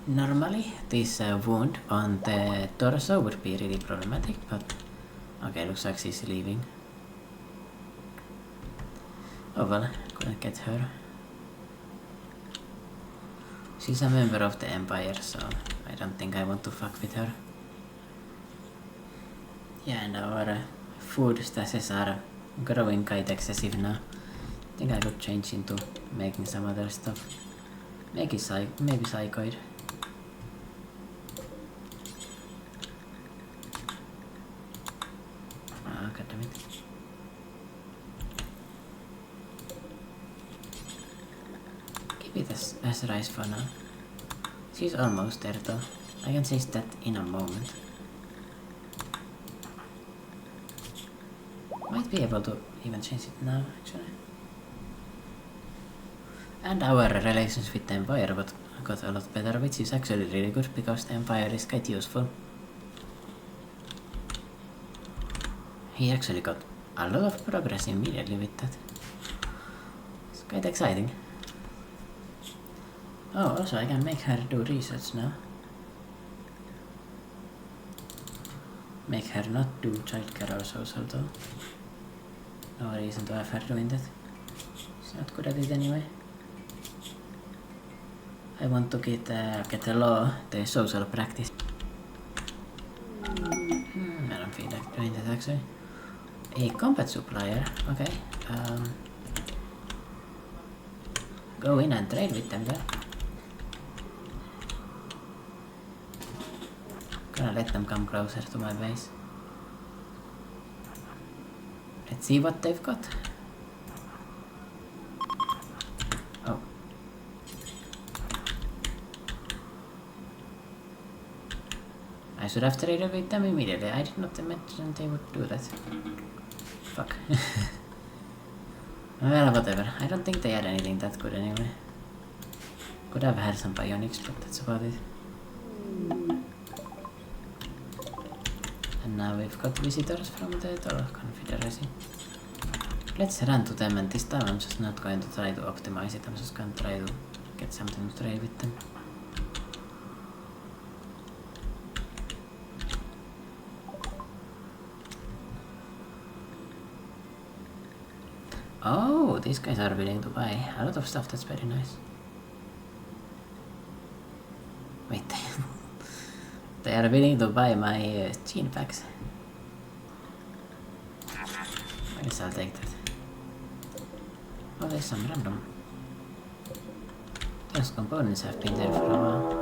Normally, this wound on the torso would be really problematic, but okay, looks like she's leaving. Oh well, couldn't get her. She's a member of the Empire, so I don't think I want to fuck with her. Yeah, and our food stashes are growing quite excessive now. I think I could change into making some other stuff. Maybe psychoid. Ah, goddammit. Keep it as rice for now. She's almost there though. I can change that in a moment. Might be able to even change it now actually. And our relations with the Empire got a lot better, which is actually really good because the Empire is quite useful. He actually got a lot of progress immediately with that. It's quite exciting. Oh, also I can make her do research now. Make her not do childcare or social though. No reason to have her doing that. She's not good at it anyway. I want to get the law, the social practice. I don't feel like doing that actually. A combat supplier, okay. Go in and trade with them there. Gonna let them come closer to my base. Let's see what they've got. Oh. I should have traded with them immediately. I did not imagine they would do that. Fuck. Well, whatever. I don't think they had anything that good anyway. Could have had some bionics, but that's about it. And now we've got visitors from the Toro Confederacy. Let's run to them, and this time I'm just not going to try to optimize it. I'm just going to try to get something to trade with them. Oh, these guys are willing to buy a lot of stuff. That's very nice. Wait, they are willing to buy my gene packs. I guess I'll take that. Oh, there's some random. Those components have been there for a while.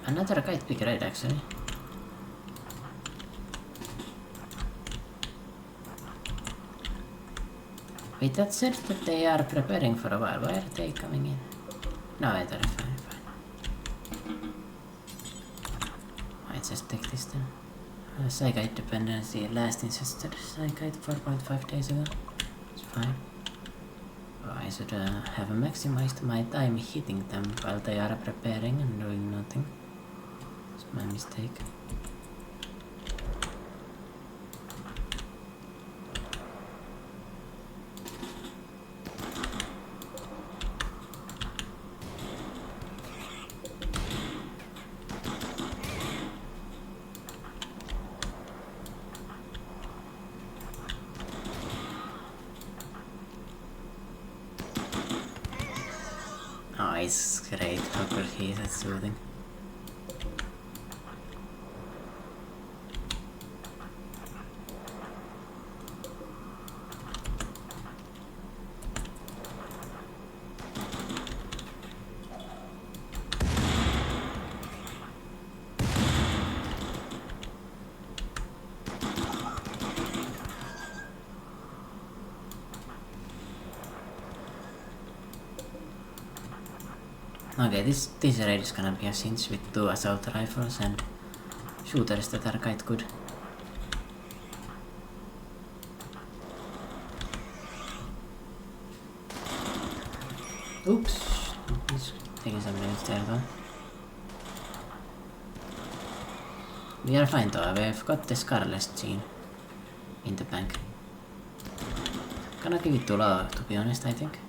Another quite big raid actually. Wait, that said that they are preparing for a while. Why are they coming in? No, they're fine. I just take this then. Psychite dependency last ingested Psychite 4.5 days ago. It's fine. Oh, I should have maximized my time hitting them while they are preparing and doing nothing. It's my mistake. Oh, it's great. How good he is at soothing. Okay, this raid is gonna be a cinch with 2 assault rifles and shooters that are quite good. Oops, he's taking some damage there though. We are fine though, we've got the Scarlet gene in the bank. Gonna give it to Law, to be honest, I think.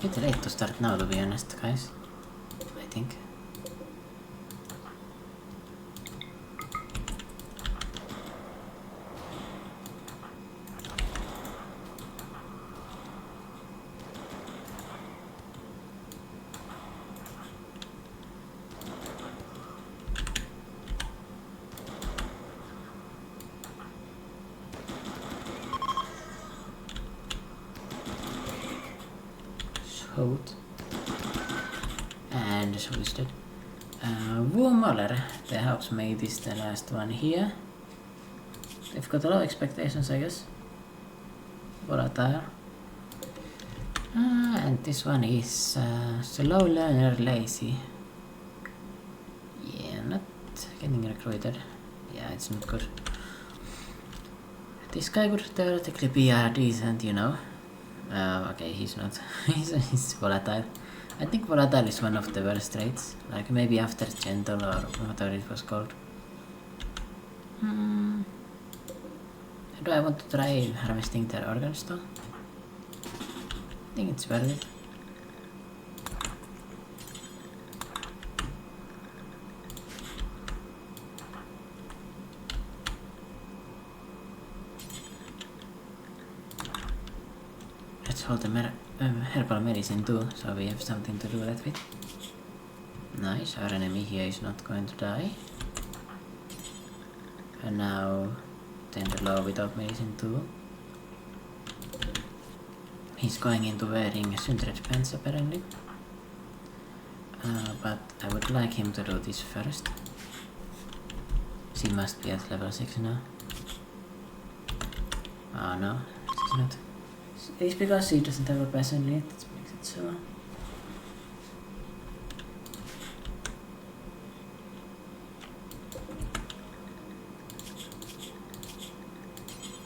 Bit late to start now, to be honest, guys. I think. And so is dead. Wurmler, the housemate, is the last one here. They've got a lot of expectations, I guess. Volatile. And this one is slow learner, lazy. Yeah, not getting recruited. Yeah, it's not good. This guy could theoretically be decent, you know. Okay, he's not. he's volatile. I think volatile is one of the worst traits. Like maybe after gentle or whatever it was called. Do I want to try harvesting their organs though? I think it's worth it. Let's hold the herbal medicine too, so we have something to do that with. Nice, our enemy here is not going to die. And now tender low without medicine too. He's going into wearing Syndred pants apparently. But I would like him to do this first. She must be at level 6 now. Oh no, she's not. It's because she doesn't have a passion yet, that makes it so.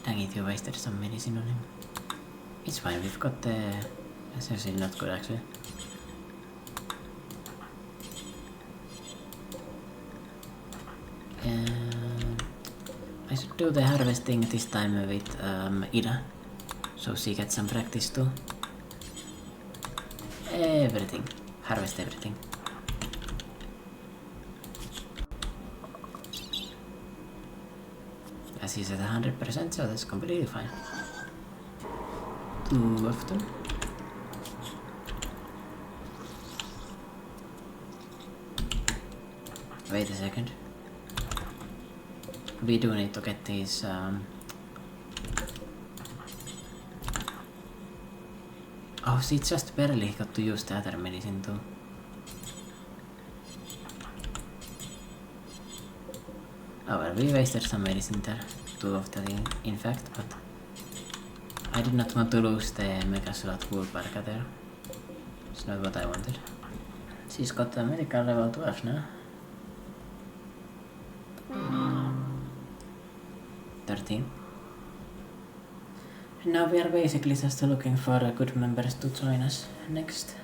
Dang it, you wasted some medicine on him. It's fine, we've got the... That's actually not good actually. I should do the harvesting this time with Ida. So she gets some practice too. Everything. Harvest everything. As he's at 100%, so that's completely fine. Too often. Wait a second. We do need to get these oh, she just barely got to use the other medicine too. Oh well, we wasted some medicine there. 2 of that in fact, but I did not want to lose the Mega Slot Woolparka there. It's not what I wanted. She's got a medical level 12 now. 13. And now we are basically just looking for good members to join us next.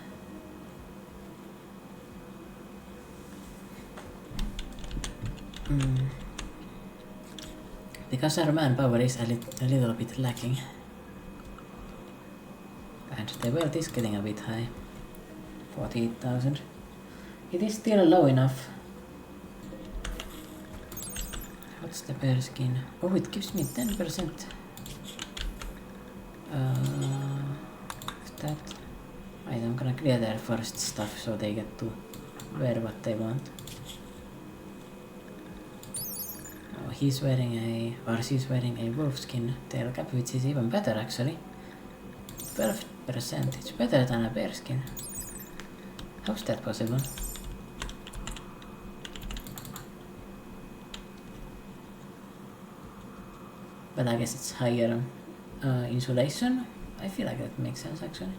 Because our manpower is a little bit lacking. And the wealth is getting a bit high. 48,000. It is still low enough. What's the bear skin? Oh, it gives me 10%. That. Right, I'm gonna clear their forest stuff so they get to wear what they want. Oh, he's wearing or she's wearing a wolf skin tail cap, which is even better actually. 12%, it's better than a bear skin. How's that possible? But I guess it's higher insulation. I feel like that makes sense actually.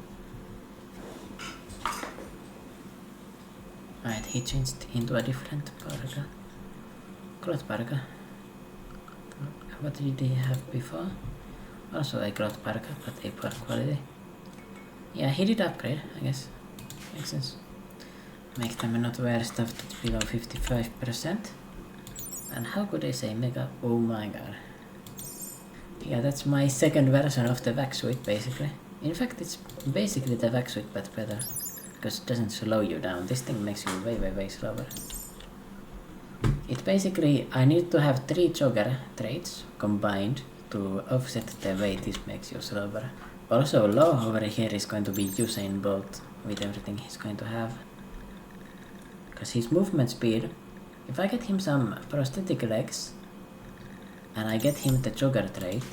Alright, he changed into a different parka. Cloth parka. What did he have before? Also a cloth parka, but a poor quality. Yeah, he did upgrade, I guess. Makes sense. Make them not wear stuff that's below 55%. And how could I say mega? Oh my god. Yeah, that's my second version of the back suit basically. In fact, it's basically the Vaxwit but better. Because it doesn't slow you down. This thing makes you way slower. It basically, I need to have 3 jogger traits combined to offset the way this makes you slower. Also, Low over here is going to be Usain Bolt with everything he's going to have. Because his movement speed, if I get him some prosthetic legs, and I get him the jogger trait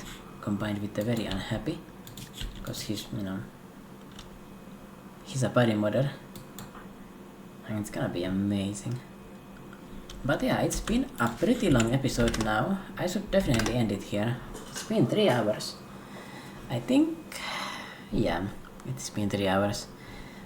combined with the very unhappy, because he's, you know, he's a body modder, and it's gonna be amazing. But yeah, it's been a pretty long episode now. I should definitely end it here. It's been 3 hours. I think, yeah, it's been 3 hours.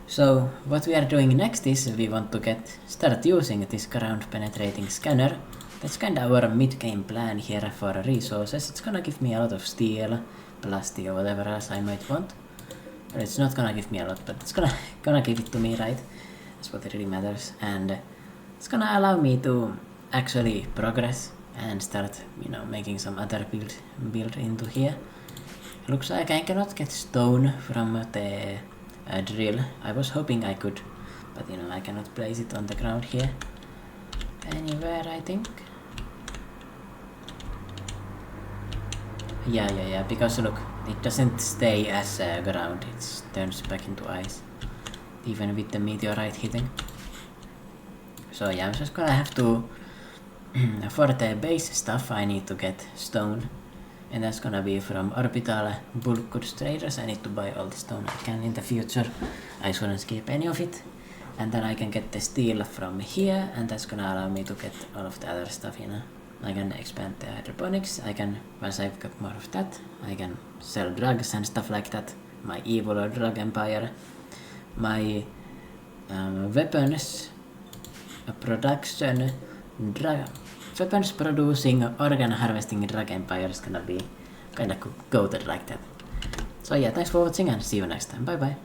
So what we are doing next is we want to start using this ground penetrating scanner. That's kind of our mid-game plan here for resources. It's gonna give me a lot of steel, plastic or whatever else I might want. But it's not gonna give me a lot, but it's gonna give it to me, right? That's what really matters. And it's gonna allow me to actually progress and start, you know, making some other build into here. Looks like I cannot get stone from the drill. I was hoping I could, but you know, I cannot place it on the ground here. Anywhere, I think. Yeah, because look, it doesn't stay as ground, it turns back into ice. Even with the meteorite hitting. So yeah, I'm just gonna have to, for the base stuff I need to get stone. And that's gonna be from orbital bulk goods traders. I need to buy all the stone I can in the future. I shouldn't skip any of it. And then I can get the steel from here, and that's gonna allow me to get all of the other stuff, you know. I can expand the hydroponics, once I've got more of that, I can sell drugs and stuff like that. My evil drug empire. My weapons production, weapons producing, organ harvesting drug empire is gonna be kinda goated like that. So yeah, thanks for watching and see you next time. Bye bye.